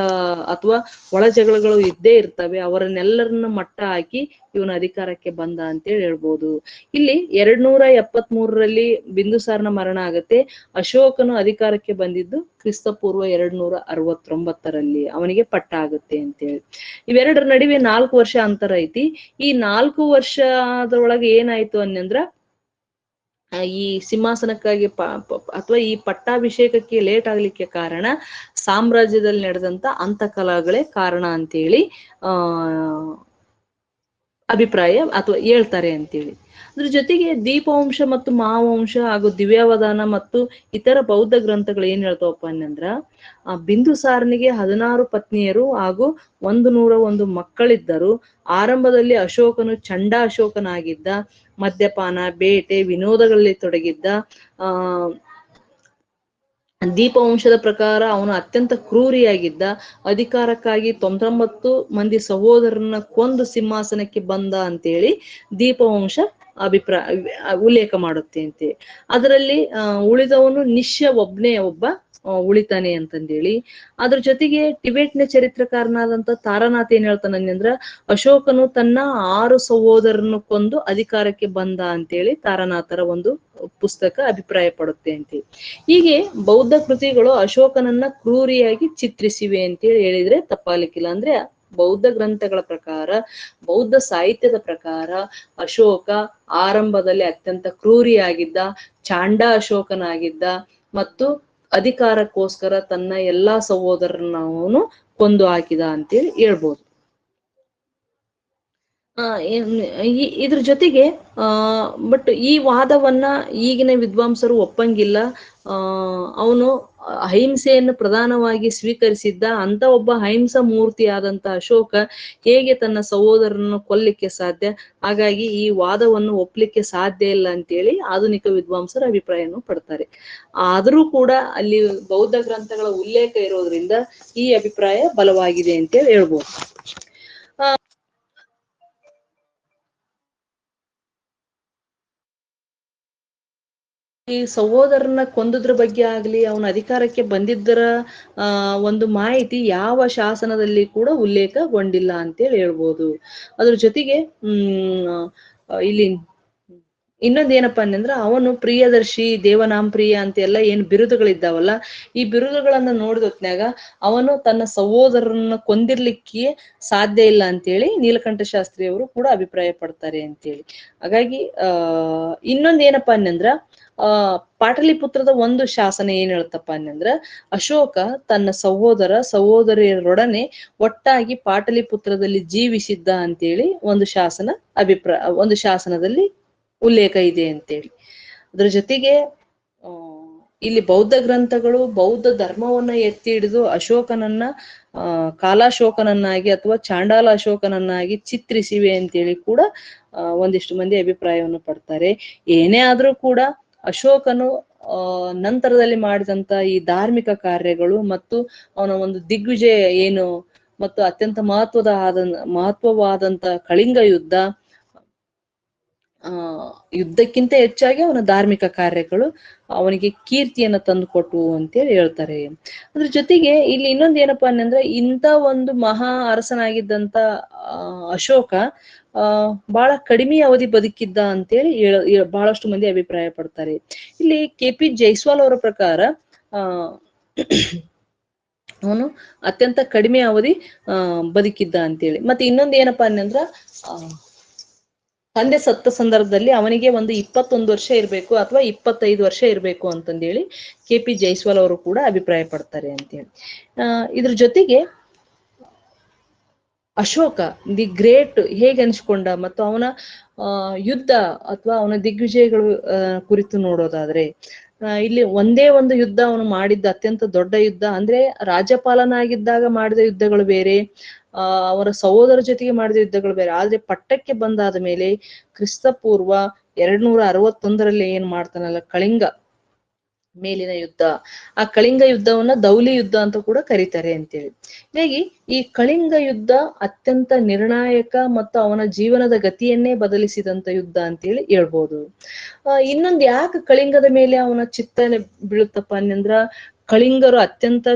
ಅಥವಾ ಒಳ ಜಗಳಗಳು ಇದ್ದೇ ಇರ್ತವೆ. ಅವರನ್ನೆಲ್ಲರನ್ನ ಮಟ್ಟ ಹಾಕಿ ಇವನ ಅಧಿಕಾರಕ್ಕೆ ಬಂದ ಅಂತೇಳಿ ಹೇಳ್ಬೋದು. ಇಲ್ಲಿ 273ರಲ್ಲಿ ಬಿಂದುಸಾರನ ಮರಣ ಆಗತ್ತೆ. ಅಶೋಕನು ಅಧಿಕಾರಕ್ಕೆ ಬಂದಿದ್ದು ಕ್ರಿಸ್ತಪೂರ್ವ 269ರಲ್ಲಿ ಅವನಿಗೆ ಪಟ್ಟ ಆಗುತ್ತೆ ಅಂತೇಳಿ. ಇವೆರಡರ ನಡುವೆ 4 ವರ್ಷ ಅಂತರ ಐತಿ. ಈ 4 ವರ್ಷದೊಳಗೆ ಏನಾಯ್ತು ಅನ್ನಂದ್ರ ಈ ಸಿಂಹಾಸನಕ್ಕಾಗಿ ಅಥವಾ ಈ ಪಟ್ಟಾಭಿಷೇಕಕ್ಕೆ ಲೇಟ್ ಆಗ್ಲಿಕ್ಕೆ ಕಾರಣ ಸಾಮ್ರಾಜ್ಯದಲ್ಲಿ ನಡೆದಂತ ಅಂತಕಲಹಗಳೇ ಕಾರಣ ಅಂತೇಳಿ ಅಭಿಪ್ರಾಯ ಅಥವಾ ಹೇಳ್ತಾರೆ ಅಂತೇಳಿ. ಅದ್ರ ಜೊತೆಗೆ ದೀಪವಂಶ ಮತ್ತು ಮಹಾವಂಶ ಹಾಗೂ ದಿವ್ಯಾವಧಾನ ಮತ್ತು ಇತರ ಬೌದ್ಧ ಗ್ರಂಥಗಳು ಏನ್ ಹೇಳ್ತಾವಪ್ಪ ಅನ್ನಂದ್ರ ಬಿಂದುಸಾರನಿಗೆ 16 ಪತ್ನಿಯರು ಹಾಗೂ 101 ಮಕ್ಕಳಿದ್ದರು. ಆರಂಭದಲ್ಲಿ ಅಶೋಕನು ಚಂಡ ಅಶೋಕನಾಗಿದ್ದ. ಮದ್ಯಪಾನ, ಬೇಟೆ, ವಿನೋದಗಳಲ್ಲಿ ತೊಡಗಿದ್ದ. ದೀಪವಂಶದ ಪ್ರಕಾರ ಅವನು ಅತ್ಯಂತ ಕ್ರೂರಿಯಾಗಿದ್ದ. ಅಧಿಕಾರಕ್ಕಾಗಿ 99 ಮಂದಿ ಸಹೋದರರನ್ನ ಕೊಂದು ಸಿಂಹಾಸನಕ್ಕೆ ಬಂದ ಅಂತೇಳಿ ದೀಪವಂಶ ಉಲ್ಲೇಖ ಮಾಡುತ್ತೆ ಅಂತೆ. ಅದರಲ್ಲಿ ಉಳಿದವನು ನಿಶ್ಯ ಒಬ್ಬ ಉಳಿತಾನೆ ಅಂತಂದೇಳಿ. ಅದ್ರ ಜೊತೆಗೆ ಟಿಬೆಟ್ನ ಚರಿತ್ರಕಾರನಾದಂತ ತಾರನಾಥ್ ಏನ್ ಹೇಳ್ತಾನಂದ್ರ ಅಶೋಕನು ತನ್ನ 6 ಸಹೋದರರನ್ನು ಕೊಂದು ಅಧಿಕಾರಕ್ಕೆ ಬಂದ ಅಂತೇಳಿ ತಾರನಾಥರ ಒಂದು ಪುಸ್ತಕ ಅಭಿಪ್ರಾಯ ಪಡುತ್ತೆ ಅಂತೇಳಿ. ಹೀಗೆ ಬೌದ್ಧ ಕೃತಿಗಳು ಅಶೋಕನನ್ನ ಕ್ರೂರಿಯಾಗಿ ಚಿತ್ರಿಸಿವೆ ಅಂತೇಳಿ ಹೇಳಿದ್ರೆ ತಪ್ಪಾಲಿಕ್ಕಿಲ್ಲ. ಅಂದ್ರೆ ಬೌದ್ಧ ಗ್ರಂಥಗಳ ಪ್ರಕಾರ, ಬೌದ್ಧ ಸಾಹಿತ್ಯದ ಪ್ರಕಾರ ಅಶೋಕ ಆರಂಭದಲ್ಲಿ ಅತ್ಯಂತ ಕ್ರೂರಿಯಾಗಿದ್ದ, ಚಾಂಡ ಅಶೋಕನಾಗಿದ್ದ ಮತ್ತು ಅಧಿಕಾರಕ್ಕೋಸ್ಕರ ತನ್ನ ಎಲ್ಲಾ ಸಹೋದರರನ್ನ ಅವನು ಕೊಂದು ಹಾಕಿದ ಅಂತೇಳಿ ಹೇಳ್ಬೋದು. ಇದ್ರ ಜೊತೆಗೆ ಬಟ್ ಈ ವಾದವನ್ನ ಈಗಿನ ವಿದ್ವಾಂಸರು ಒಪ್ಪಂಗಿಲ್ಲ. ಅವನು ಅಹಿಂಸೆಯನ್ನು ಪ್ರಧಾನವಾಗಿ ಸ್ವೀಕರಿಸಿದ್ದ ಅಂತ ಒಬ್ಬ ಅಹಿಂಸಾ ಮೂರ್ತಿ ಆದಂತ ಅಶೋಕ ಹೇಗೆ ತನ್ನ ಸಹೋದರನನ್ನು ಕೊಲ್ಲಿಕ್ಕೆ ಸಾಧ್ಯ? ಹಾಗಾಗಿ ಈ ವಾದವನ್ನು ಒಪ್ಲಿಕ್ಕೆ ಸಾಧ್ಯ ಇಲ್ಲ ಅಂತೇಳಿ ಆಧುನಿಕ ವಿದ್ವಾಂಸರು ಅಭಿಪ್ರಾಯವನ್ನು ಪಡ್ತಾರೆ. ಆದರೂ ಕೂಡ ಅಲ್ಲಿ ಬೌದ್ಧ ಗ್ರಂಥಗಳ ಉಲ್ಲೇಖ ಇರೋದ್ರಿಂದ ಈ ಅಭಿಪ್ರಾಯ ಬಲವಾಗಿದೆ ಅಂತೇಳಿ ಹೇಳ್ಬೋದು. ಈ ಸಹೋದರನ ಕೊಂದದ್ರ ಬಗ್ಗೆ ಆಗ್ಲಿ, ಅವನ ಅಧಿಕಾರಕ್ಕೆ ಬಂದಿದ್ದರ ಒಂದು ಮಾಹಿತಿ ಯಾವ ಶಾಸನದಲ್ಲಿ ಕೂಡ ಉಲ್ಲೇಖಗೊಂಡಿಲ್ಲ ಅಂತೇಳಿ ಹೇಳ್ಬೋದು. ಅದ್ರ ಜೊತೆಗೆ ಇಲ್ಲಿ ಇನ್ನೊಂದೇನಪ್ಪಾ ಅನ್ನಂದ್ರ ಅವನು ಪ್ರಿಯದರ್ಶಿ, ದೇವನಾಂಪ್ರಿಯ ಅಂತೆಲ್ಲ ಏನ್ ಬಿರುದುಗಳಿದ್ದಾವಲ್ಲ, ಈ ಬಿರುದುಗಳನ್ನ ನೋಡಿದ ಹೊತ್ನ್ಯಾಗ ಅವನು ತನ್ನ ಸಹೋದರರನ್ನ ಕೊಂದಿರ್ಲಿಕ್ಕೆ ಸಾಧ್ಯ ಇಲ್ಲ ಅಂತೇಳಿ ನೀಲಕಂಠ ಶಾಸ್ತ್ರಿಯವರು ಕೂಡ ಅಭಿಪ್ರಾಯ ಪಡ್ತಾರೆ ಅಂತೇಳಿ. ಹಾಗಾಗಿ ಇನ್ನೊಂದೇನಪ್ಪಾ ಅನ್ನಂದ್ರ ಪಾಟಲಿಪುತ್ರದ ಒಂದು ಶಾಸನ ಏನ್ ಹೇಳ್ತಪ್ಪ ಅನ್ನಂದ್ರ ಅಶೋಕ ತನ್ನ ಸಹೋದರಿಯರೊಡನೆ ಒಟ್ಟಾಗಿ ಪಾಟಲಿಪುತ್ರದಲ್ಲಿ ಜೀವಿಸಿದ್ದ ಅಂತೇಳಿ ಒಂದು ಶಾಸನದಲ್ಲಿ ಉಲ್ಲೇಖ ಇದೆ ಅಂತೇಳಿ. ಅದ್ರ ಜೊತೆಗೆ ಇಲ್ಲಿ ಬೌದ್ಧ ಗ್ರಂಥಗಳು ಬೌದ್ಧ ಧರ್ಮವನ್ನ ಎತ್ತಿ ಹಿಡಿದು ಅಶೋಕನನ್ನ ಕಾಲಾಶೋಕನನ್ನಾಗಿ ಅಥವಾ ಚಾಂಡಾಲ ಅಶೋಕನನ್ನಾಗಿ ಚಿತ್ರಿಸಿವೆ ಅಂತೇಳಿ ಕೂಡ ಒಂದಿಷ್ಟು ಮಂದಿ ಅಭಿಪ್ರಾಯವನ್ನು ಪಡ್ತಾರೆ. ಏನೇ ಆದ್ರೂ ಕೂಡ ಅಶೋಕನು ನಂತರದಲ್ಲಿ ಮಾಡಿದಂತ ಈ ಧಾರ್ಮಿಕ ಕಾರ್ಯಗಳು ಮತ್ತು ಅವನ ಒಂದು ದಿಗ್ವಿಜಯ ಏನು ಮತ್ತು ಅತ್ಯಂತ ಮಹತ್ವವಾದಂತ ಕಳಿಂಗ ಯುದ್ಧಕ್ಕಿಂತ ಹೆಚ್ಚಾಗಿ ಅವನ ಧಾರ್ಮಿಕ ಕಾರ್ಯಗಳು ಅವನಿಗೆ ಕೀರ್ತಿಯನ್ನ ತಂದು ಕೊಟ್ಟವು ಅಂತೇಳಿ ಹೇಳ್ತಾರೆ. ಅದ್ರ ಜೊತೆಗೆ ಇಲ್ಲಿ ಇನ್ನೊಂದ್ ಏನಪ್ಪಾ ಅನ್ನಂದ್ರೆ ಇಂಥ ಒಂದು ಮಹಾ ಅರಸನಾಗಿದ್ದಂತ ಅಶೋಕ ಬಹಳ ಕಡಿಮೆ ಅವಧಿ ಬದುಕಿದ್ದ ಅಂತೇಳಿ ಬಹಳಷ್ಟು ಮಂದಿ ಅಭಿಪ್ರಾಯ ಪಡ್ತಾರೆ. ಇಲ್ಲಿ KP ಜೈಸ್ವಾಲ್ ಅವರ ಪ್ರಕಾರ ಅವನು ಅತ್ಯಂತ ಕಡಿಮೆ ಅವಧಿ ಬದುಕಿದ್ದ ಅಂತೇಳಿ. ಮತ್ತೆ ಇನ್ನೊಂದ್ ಏನಪ್ಪಾ ಅನ್ನಂದ್ರ ತಂದೆ ಸತ್ತ ಸಂದರ್ಭದಲ್ಲಿ ಅವನಿಗೆ ಒಂದು 21 ವರ್ಷ ಇರ್ಬೇಕು ಅಥವಾ 25 ವರ್ಷ ಇರ್ಬೇಕು ಅಂತಂದೇಳಿ KP ಜೈಸ್ವಾಲ್ ಅವರು ಕೂಡ ಅಭಿಪ್ರಾಯ ಪಡ್ತಾರೆ ಅಂತೇಳಿ. ಇದ್ರ ಜೊತೆಗೆ ಅಶೋಕ ದಿ ಗ್ರೇಟ್ ಹೇಗೆ ಅನ್ಸ್ಕೊಂಡ ಮತ್ತು ಅವನ ಯುದ್ಧ ಅಥವಾ ಅವನ ದಿಗ್ವಿಜಯಗಳು ಕುರಿತು ನೋಡೋದಾದ್ರೆ ಇಲ್ಲಿ ಒಂದೇ ಒಂದು ಯುದ್ಧ ಅವನು ಮಾಡಿದ್ದ ಅತ್ಯಂತ ದೊಡ್ಡ ಯುದ್ಧ ಅಂದ್ರೆ ರಾಜ್ಯಪಾಲನಾಗಿದ್ದಾಗ ಮಾಡಿದ ಯುದ್ಧಗಳು ಬೇರೆ, ಅವರ ಸಹೋದರ ಜೊತೆಗೆ ಮಾಡಿದ ಯುದ್ಧಗಳು ಬೇರೆ. ಆದ್ರೆ ಪಟ್ಟಕ್ಕೆ ಬಂದಾದ ಮೇಲೆ ಕ್ರಿಸ್ತಪೂರ್ವ 261ರಲ್ಲಿ ಏನ್ ಮಾಡ್ತಾನಲ್ಲ, ಕಳಿಂಗ ಮೇಲಿನ ಯುದ್ಧ. ಆ ಕಳಿಂಗ ಯುದ್ಧವನ್ನ ದೌಲಿ ಯುದ್ಧ ಅಂತ ಕೂಡ ಕರೀತಾರೆ ಅಂತೇಳಿ. ಹೀಗಾಗಿ ಈ ಕಳಿಂಗ ಯುದ್ಧ ಅತ್ಯಂತ ನಿರ್ಣಾಯಕ ಮತ್ತು ಅವನ ಜೀವನದ ಗತಿಯನ್ನೇ ಬದಲಿಸಿದಂತ ಯುದ್ಧ ಅಂತೇಳಿ ಹೇಳ್ಬೋದು. ಇನ್ನೊಂದು ಯಾಕೆ ಕಳಿಂಗದ ಮೇಲೆ ಅವನ ಚಿತ್ತ ಬೀಳುತ್ತಪ್ಪ ಅಂದ್ರ, ಕಳಿಂಗರು ಅತ್ಯಂತ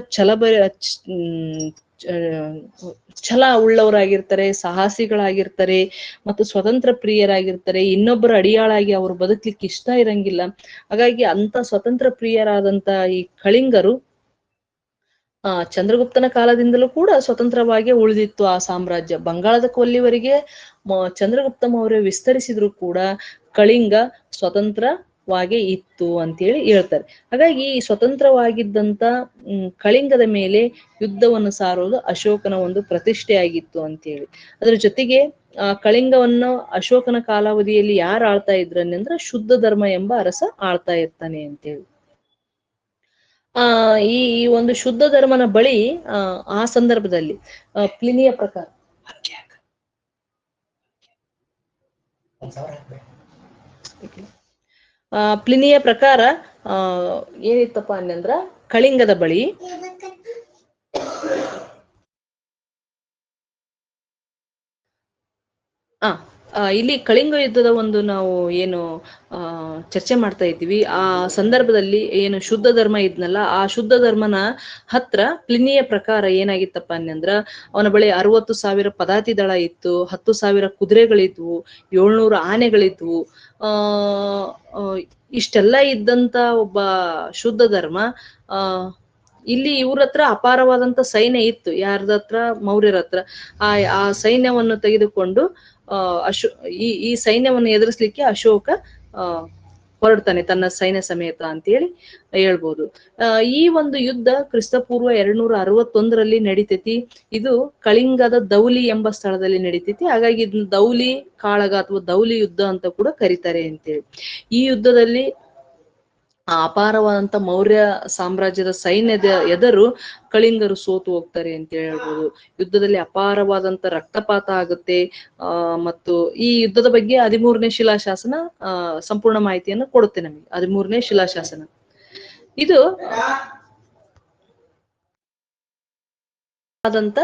ಛಲ ಉಳ್ಳವರಾಗಿರ್ತಾರೆ, ಸಾಹಸಿಗಳಾಗಿರ್ತಾರೆ ಮತ್ತು ಸ್ವತಂತ್ರ ಪ್ರಿಯರಾಗಿರ್ತಾರೆ. ಇನ್ನೊಬ್ಬರ ಅಡಿಯಾಳಾಗಿ ಅವರು ಬದುಕ್ಲಿಕ್ಕೆ ಇಷ್ಟ ಇರಂಗಿಲ್ಲ. ಹಾಗಾಗಿ ಅಂತ ಸ್ವತಂತ್ರ ಪ್ರಿಯರಾದಂತ ಈ ಕಳಿಂಗರು ಚಂದ್ರಗುಪ್ತನ ಕಾಲದಿಂದಲೂ ಕೂಡ ಸ್ವತಂತ್ರವಾಗಿ ಉಳಿದಿತ್ತು ಆ ಸಾಮ್ರಾಜ್ಯ. ಬಂಗಾಳದ ಕೊಲ್ಲಿವರೆಗೆ ಚಂದ್ರಗುಪ್ತ ಮೌರ್ಯ ವಿಸ್ತರಿಸಿದ್ರು ಕೂಡ ಕಳಿಂಗ ಸ್ವತಂತ್ರವಾಗಿ ಇತ್ತು ಅಂತೇಳಿ ಹೇಳ್ತಾರೆ. ಹಾಗಾಗಿ ಈ ಸ್ವತಂತ್ರವಾಗಿದ್ದಂತ ಕಳಿಂಗದ ಮೇಲೆ ಯುದ್ಧವನ್ನು ಸಾರೋದು ಅಶೋಕನ ಒಂದು ಪ್ರತಿಷ್ಠೆ ಆಗಿತ್ತು ಅಂತೇಳಿ. ಅದ್ರ ಜೊತೆಗೆ ಕಳಿಂಗವನ್ನು ಅಶೋಕನ ಕಾಲಾವಧಿಯಲ್ಲಿ ಯಾರು ಆಳ್ತಾ ಇದ್ರನ್ನಂದ್ರ ಶುದ್ಧ ಧರ್ಮ ಎಂಬ ಅರಸ ಆಳ್ತಾ ಇರ್ತಾನೆ ಅಂತೇಳಿ. ಈ ಒಂದು ಶುದ್ಧ ಧರ್ಮನ ಬಳಿ ಆ ಸಂದರ್ಭದಲ್ಲಿ ಪ್ಲಿನಿಯ ಪ್ರಕಾರ ಪ್ಲಿನಿಯ ಪ್ರಕಾರ ಏನಿತ್ತಪ್ಪ ಅನ್ನಂದ್ರ, ಕಳಿಂಗದ ಬಳಿ ಇಲ್ಲಿ ಕಳಿಂಗ ಯುದ್ಧದ ಒಂದು ನಾವು ಏನು ಚರ್ಚೆ ಮಾಡ್ತಾ ಇದ್ದೀವಿ, ಆ ಸಂದರ್ಭದಲ್ಲಿ ಏನು ಶುದ್ಧ ಧರ್ಮ ಇದ್ನಲ್ಲ, ಆ ಶುದ್ಧ ಧರ್ಮನ ಹತ್ರ ಪ್ಲಿನಿಯ ಪ್ರಕಾರ ಏನಾಗಿತ್ತಪ್ಪ ಅನ್ನಂದ್ರ, ಅವನ ಬಳಿ 60,000 ಪದಾತಿ ದಳ ಇತ್ತು, 10,000 ಕುದುರೆಗಳಿದ್ವು, 700 ಆನೆಗಳಿದ್ವು. ಇಷ್ಟೆಲ್ಲ ಇದ್ದಂತ ಒಬ್ಬ ಶುದ್ಧ ಧರ್ಮ ಇಲ್ಲಿ ಇವ್ರ ಹತ್ರ ಅಪಾರವಾದಂತ ಸೈನ್ಯ ಇತ್ತು. ಯಾರದ ಹತ್ರ? ಮೌರ್ಯರ ಹತ್ರ. ಆ ಸೈನ್ಯವನ್ನು ತೆಗೆದುಕೊಂಡು ಈ ಸೈನ್ಯವನ್ನು ಎದುರಿಸ್ಲಿಕ್ಕೆ ಅಶೋಕ ಹೊರಡ್ತಾನೆ ತನ್ನ ಸೈನ್ಯ ಸಮೇತ ಅಂತೇಳಿ ಹೇಳ್ಬೋದು. ಈ ಒಂದು ಯುದ್ಧ ಕ್ರಿಸ್ತಪೂರ್ವ 261ರಲ್ಲಿ ನಡಿತೈತಿ. ಇದು ಕಳಿಂಗದ ದೌಲಿ ಎಂಬ ಸ್ಥಳದಲ್ಲಿ ನಡಿತೈತಿ. ಹಾಗಾಗಿ ಇದನ್ನ ದೌಲಿ ಕಾಳಗ ಅಥವಾ ದೌಲಿ ಯುದ್ಧ ಅಂತ ಕೂಡ ಕರೀತಾರೆ ಅಂತೇಳಿ. ಈ ಯುದ್ಧದಲ್ಲಿ ಅಪಾರವಾದಂತ ಮೌರ್ಯ ಸಾಮ್ರಾಜ್ಯದ ಸೈನ್ಯದ ಎದುರು ಕಳಿಂಗರು ಸೋತು ಹೋಗ್ತಾರೆ ಅಂತ ಹೇಳ್ಬೋದು. ಯುದ್ಧದಲ್ಲಿ ಅಪಾರವಾದಂತ ರಕ್ತಪಾತ ಆಗುತ್ತೆ. ಮತ್ತು ಈ ಯುದ್ಧದ ಬಗ್ಗೆ 13ನೇ ಶಿಲಾಶಾಸನ ಸಂಪೂರ್ಣ ಮಾಹಿತಿಯನ್ನು ಕೊಡುತ್ತೆ ನಮಗೆ. 13ನೇ ಶಿಲಾಶಾಸನ ಇದು ಆದಂತ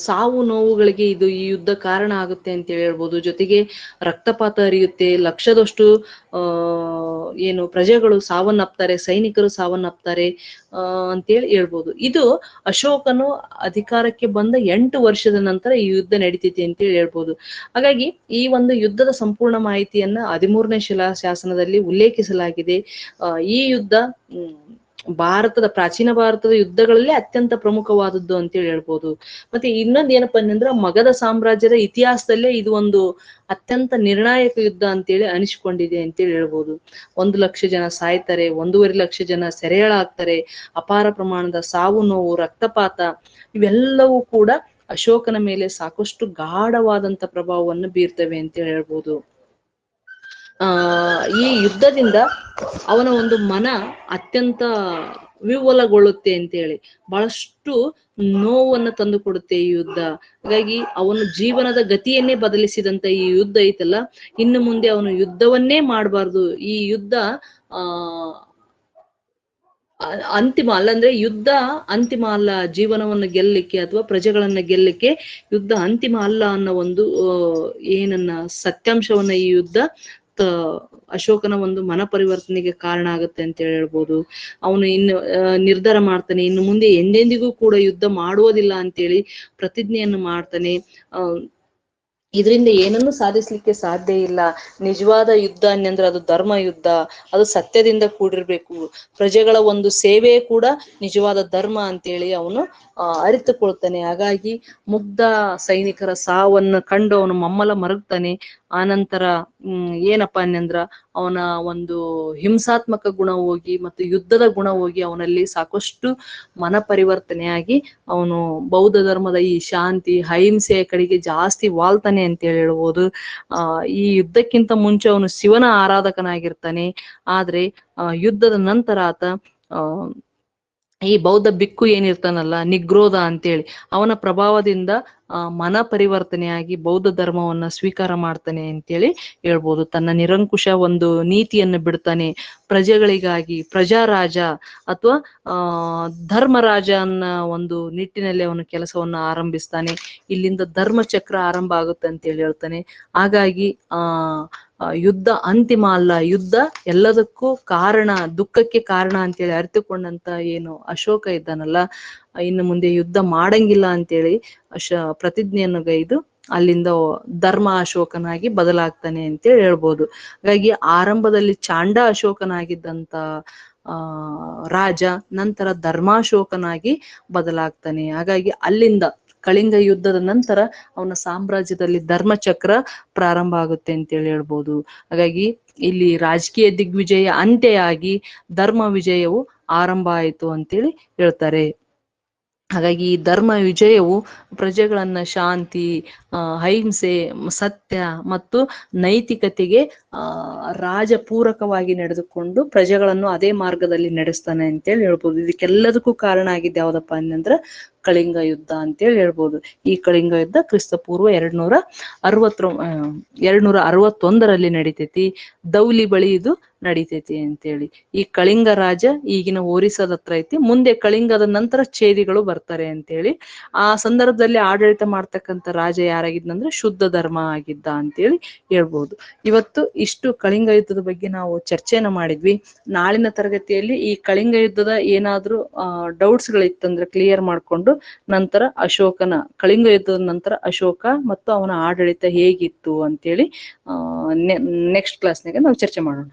ಸಾವು ನೋವುಗಳಿಗೆ ಈ ಯುದ್ಧ ಕಾರಣ ಆಗುತ್ತೆ ಅಂತ ಹೇಳ್ಬೋದು. ಜೊತೆಗೆ ರಕ್ತಪಾತ ಹರಿಯುತ್ತೆ, ಲಕ್ಷದಷ್ಟು ಏನು ಪ್ರಜೆಗಳು ಸಾವನ್ನಪ್ತಾರೆ, ಸೈನಿಕರು ಸಾವನ್ನಪ್ತಾರೆ ಅಂತೇಳಿ ಹೇಳ್ಬೋದು. ಇದು ಅಶೋಕನು ಅಧಿಕಾರಕ್ಕೆ ಬಂದ 8 ವರ್ಷದ ನಂತರ ಈ ಯುದ್ಧ ನಡೀತೈತಿ ಅಂತೇಳಿ ಹೇಳ್ಬೋದು. ಹಾಗಾಗಿ ಈ ಒಂದು ಯುದ್ಧದ ಸಂಪೂರ್ಣ ಮಾಹಿತಿಯನ್ನ 13ನೇ ಶಿಲಾಶಾಸನದಲ್ಲಿ ಉಲ್ಲೇಖಿಸಲಾಗಿದೆ. ಈ ಯುದ್ಧ ಪ್ರಾಚೀನ ಭಾರತದ ಯುದ್ಧಗಳಲ್ಲಿ ಅತ್ಯಂತ ಪ್ರಮುಖವಾದದ್ದು ಅಂತೇಳಿ ಹೇಳ್ಬೋದು. ಮತ್ತೆ ಇನ್ನೊಂದು ಏನಪ್ಪಾ ಅಂದ್ರೆ, ಮಗಧ ಸಾಮ್ರಾಜ್ಯದ ಇತಿಹಾಸದಲ್ಲೇ ಇದು ಒಂದು ಅತ್ಯಂತ ನಿರ್ಣಾಯಕ ಯುದ್ಧ ಅಂತೇಳಿ ಅನಿಸ್ಕೊಂಡಿದೆ ಅಂತೇಳಿ ಹೇಳ್ಬೋದು. 1 ಲಕ್ಷ ಜನ ಸಾಯ್ತಾರೆ, 1.5 ಲಕ್ಷ ಜನ ಸೆರೆಯಾಳಾಗ್ತಾರೆ, ಅಪಾರ ಪ್ರಮಾಣದ ಸಾವು ನೋವು, ರಕ್ತಪಾತ ಇವೆಲ್ಲವೂ ಕೂಡ ಅಶೋಕನ ಮೇಲೆ ಸಾಕಷ್ಟು ಗಾಢವಾದಂತ ಪ್ರಭಾವವನ್ನು ಬೀರ್ತವೆ ಅಂತೇಳಿ ಹೇಳ್ಬೋದು. ಈ ಯುದ್ಧದಿಂದ ಅವನ ಒಂದು ಮನ ಅತ್ಯಂತ ವಿಹ್ವಲಗೊಳ್ಳುತ್ತೆ ಅಂತೇಳಿ, ಬಹಳಷ್ಟು ನೋವನ್ನು ತಂದು ಕೊಡುತ್ತೆ ಈ ಯುದ್ಧ. ಹಾಗಾಗಿ ಅವನು ಜೀವನದ ಗತಿಯನ್ನೇ ಬದಲಿಸಿದಂತ ಈ ಯುದ್ಧ ಐತಲ್ಲ, ಇನ್ನು ಮುಂದೆ ಅವನು ಯುದ್ಧವನ್ನೇ ಮಾಡಬಾರ್ದು. ಈ ಯುದ್ಧ ಅಂತಿಮ ಅಲ್ಲ, ಅಂದ್ರೆ ಯುದ್ಧ ಅಂತಿಮ ಅಲ್ಲ, ಜೀವನವನ್ನು ಗೆಲ್ಲಲಿಕ್ಕೆ ಅಥವಾ ಪ್ರಜೆಗಳನ್ನ ಗೆಲ್ಲಲಿಕ್ಕೆ ಯುದ್ಧ ಅಂತಿಮ ಅಲ್ಲ ಅನ್ನೋ ಒಂದು ಏನನ್ನ ಸತ್ಯಾಂಶವನ್ನ ಈ ಯುದ್ಧ ಅಶೋಕನ ಒಂದು ಮನ ಪರಿವರ್ತನೆಗೆ ಕಾರಣ ಆಗುತ್ತೆ ಅಂತ ಹೇಳ್ಬೋದು. ಅವನು ಇನ್ನು ನಿರ್ಧಾರ ಮಾಡ್ತಾನೆ, ಇನ್ನು ಮುಂದೆ ಎಂದೆಂದಿಗೂ ಕೂಡ ಯುದ್ಧ ಮಾಡುವುದಿಲ್ಲ ಅಂತೇಳಿ ಪ್ರತಿಜ್ಞೆಯನ್ನು ಮಾಡ್ತಾನೆ. ಇದರಿಂದ ಏನನ್ನು ಸಾಧಿಸ್ಲಿಕ್ಕೆ ಸಾಧ್ಯ ಇಲ್ಲ. ನಿಜವಾದ ಯುದ್ಧ ಅನ್ನಂದ್ರೆ ಅದು ಧರ್ಮ ಯುದ್ಧ, ಅದು ಸತ್ಯದಿಂದ ಕೂಡಿರ್ಬೇಕು. ಪ್ರಜೆಗಳ ಒಂದು ಸೇವೆ ಕೂಡ ನಿಜವಾದ ಧರ್ಮ ಅಂತೇಳಿ ಅವನು ಅರಿತುಕೊಳ್ತಾನೆ. ಹಾಗಾಗಿ ಮುಗ್ಧ ಸೈನಿಕರ ಸಾವನ್ನು ಕಂಡು ಅವನು ಮಮ್ಮಲ ಮರಗ್ತಾನೆ. ಆನಂತರ ಏನಪ್ಪಾ ಅನ್ನಂದ್ರ ಅವನ ಒಂದು ಹಿಂಸಾತ್ಮಕ ಗುಣ ಹೋಗಿ ಮತ್ತು ಯುದ್ಧದ ಗುಣ ಹೋಗಿ ಅವನಲ್ಲಿ ಸಾಕಷ್ಟು ಮನ ಪರಿವರ್ತನೆಯಾಗಿ ಅವನು ಬೌದ್ಧ ಧರ್ಮದ ಈ ಶಾಂತಿ ಅಹಿಂಸೆಯ ಕಡೆಗೆ ಜಾಸ್ತಿ ವಾಲ್ತಾನೆ ಅಂತ ಹೇಳ್ಬೋದು. ಈ ಯುದ್ಧಕ್ಕಿಂತ ಮುಂಚೆ ಅವನು ಶಿವನ ಆರಾಧಕನಾಗಿರ್ತಾನೆ. ಆದ್ರೆ ಯುದ್ಧದ ನಂತರ ಆತ ಈ ಬೌದ್ಧ ಬಿಕ್ಕು ಏನಿರ್ತಾನಲ್ಲ, ನಿಗ್ರೋಧ ಅಂತೇಳಿ, ಅವನ ಪ್ರಭಾವದಿಂದ ಮನ ಪರಿವರ್ತನೆಯಾಗಿ ಬೌದ್ಧ ಧರ್ಮವನ್ನ ಸ್ವೀಕಾರ ಮಾಡ್ತಾನೆ ಅಂತೇಳಿ ಹೇಳ್ಬೋದು. ತನ್ನ ನಿರಂಕುಶ ಒಂದು ನೀತಿಯನ್ನು ಬಿಡ್ತಾನೆ, ಪ್ರಜೆಗಳಿಗಾಗಿ ಪ್ರಜಾರಾಜ ಅಥವಾ ಧರ್ಮರಾಜ ಅನ್ನೋ ಒಂದು ನಿಟ್ಟಿನಲ್ಲಿ ಅವನು ಕೆಲಸವನ್ನ ಆರಂಭಿಸ್ತಾನೆ. ಇಲ್ಲಿಂದ ಧರ್ಮಚಕ್ರ ಆರಂಭ ಆಗುತ್ತೆ ಅಂತೇಳಿ ಹೇಳ್ತಾನೆ. ಹಾಗಾಗಿ ಯುದ್ಧ ಅಂತಿಮ ಅಲ್ಲ, ಯುದ್ಧ ಎಲ್ಲದಕ್ಕೂ ಕಾರಣ, ದುಃಖಕ್ಕೆ ಕಾರಣ ಅಂತೇಳಿ ಅರಿತುಕೊಂಡಂತ ಏನು ಅಶೋಕ ಇದ್ದಾನಲ್ಲ, ಇನ್ನು ಮುಂದೆ ಯುದ್ಧ ಮಾಡಂಗಿಲ್ಲ ಅಂತೇಳಿ ಪ್ರತಿಜ್ಞೆಯನ್ನು ಗೈದು ಅಲ್ಲಿಂದ ಧರ್ಮ ಅಶೋಕನಾಗಿ ಬದಲಾಗ್ತಾನೆ ಅಂತೇಳಿ ಹೇಳ್ಬೋದು. ಹಾಗಾಗಿ ಆರಂಭದಲ್ಲಿ ಚಾಂಡ ಅಶೋಕನಾಗಿದ್ದಂತ ರಾಜ ನಂತರ ಧರ್ಮಾಶೋಕನಾಗಿ ಬದಲಾಗ್ತಾನೆ. ಹಾಗಾಗಿ ಅಲ್ಲಿಂದ ಕಳಿಂಗ ಯುದ್ಧದ ನಂತರ ಅವನ ಸಾಮ್ರಾಜ್ಯದಲ್ಲಿ ಧರ್ಮಚಕ್ರ ಪ್ರಾರಂಭ ಆಗುತ್ತೆ ಅಂತೇಳಿ ಹೇಳ್ಬೋದು. ಹಾಗಾಗಿ ಇಲ್ಲಿ ರಾಜಕೀಯ ದಿಗ್ವಿಜಯ ಅಂತ್ಯ ಆಗಿ ಧರ್ಮ ವಿಜಯವು ಆರಂಭ ಆಯಿತು ಅಂತೇಳಿ ಹೇಳ್ತಾರೆ. ಹಾಗಾಗಿ ಈ ಧರ್ಮ ವಿಜಯವು ಪ್ರಜೆಗಳನ್ನ ಶಾಂತಿ, ಅಹಿಂಸೆ, ಸತ್ಯ ಮತ್ತು ನೈತಿಕತೆಗೆ ರಾಜಪೂರಕವಾಗಿ ನಡೆದುಕೊಂಡು ಪ್ರಜೆಗಳನ್ನು ಅದೇ ಮಾರ್ಗದಲ್ಲಿ ನಡೆಸ್ತಾನೆ ಅಂತೇಳಿ ಹೇಳ್ಬೋದು. ಇದಕ್ಕೆಲ್ಲದಕ್ಕೂ ಕಾರಣ ಆಗಿದ್ದು ಯಾವ್ದಪ್ಪ ಅಂತಂದ್ರ ಕಳಿಂಗ ಯುದ್ಧ ಅಂತೇಳಿ ಹೇಳ್ಬೋದು. ಈ ಕಳಿಂಗ ಯುದ್ಧ ಕ್ರಿಸ್ತಪೂರ್ವ 261 ನಡಿತೈತಿ. ದೌಲಿ ಬಳಿ ಇದು ನಡಿತೈತಿ ಅಂತೇಳಿ. ಈ ಕಳಿಂಗ ರಾಜ ಈಗಿನ ಒರಿಸ್ಸಾದ ಹತ್ರ ಐತಿ. ಮುಂದೆ ಕಳಿಂಗದ ನಂತರ ಚೇದಿಗಳು ಬರ್ತಾರೆ ಅಂತೇಳಿ. ಆ ಸಂದರ್ಭದಲ್ಲಿ ಆಡಳಿತ ಮಾಡ್ತಕ್ಕಂಥ ರಾಜ ಯಾರಾಗಿದ್ನಂದ್ರೆ ಶುದ್ಧ ಧರ್ಮ ಆಗಿದ್ದ ಅಂತೇಳಿ ಹೇಳ್ಬೋದು. ಇವತ್ತು ಇಷ್ಟು ಕಳಿಂಗ ಯುದ್ಧದ ಬಗ್ಗೆ ನಾವು ಚರ್ಚೆನ ಮಾಡಿದ್ವಿ. ನಾಳಿನ ತರಗತಿಯಲ್ಲಿ ಈ ಕಳಿಂಗ ಯುದ್ಧದ ಏನಾದ್ರೂ ಡೌಟ್ಸ್ ಗಳಿತ್ತಂದ್ರೆ ಕ್ಲಿಯರ್ ಮಾಡ್ಕೊಂಡು ನಂತರ ಕಳಿಂಗ ಯುದ್ಧದ ನಂತರ ಅಶೋಕ ಮತ್ತು ಅವನ ಆಡಳಿತ ಹೇಗಿತ್ತು ಅಂತೇಳಿ ನೆಕ್ಸ್ಟ್ ಕ್ಲಾಸ್ನಾಗ ನಾವು ಚರ್ಚೆ ಮಾಡೋಣ.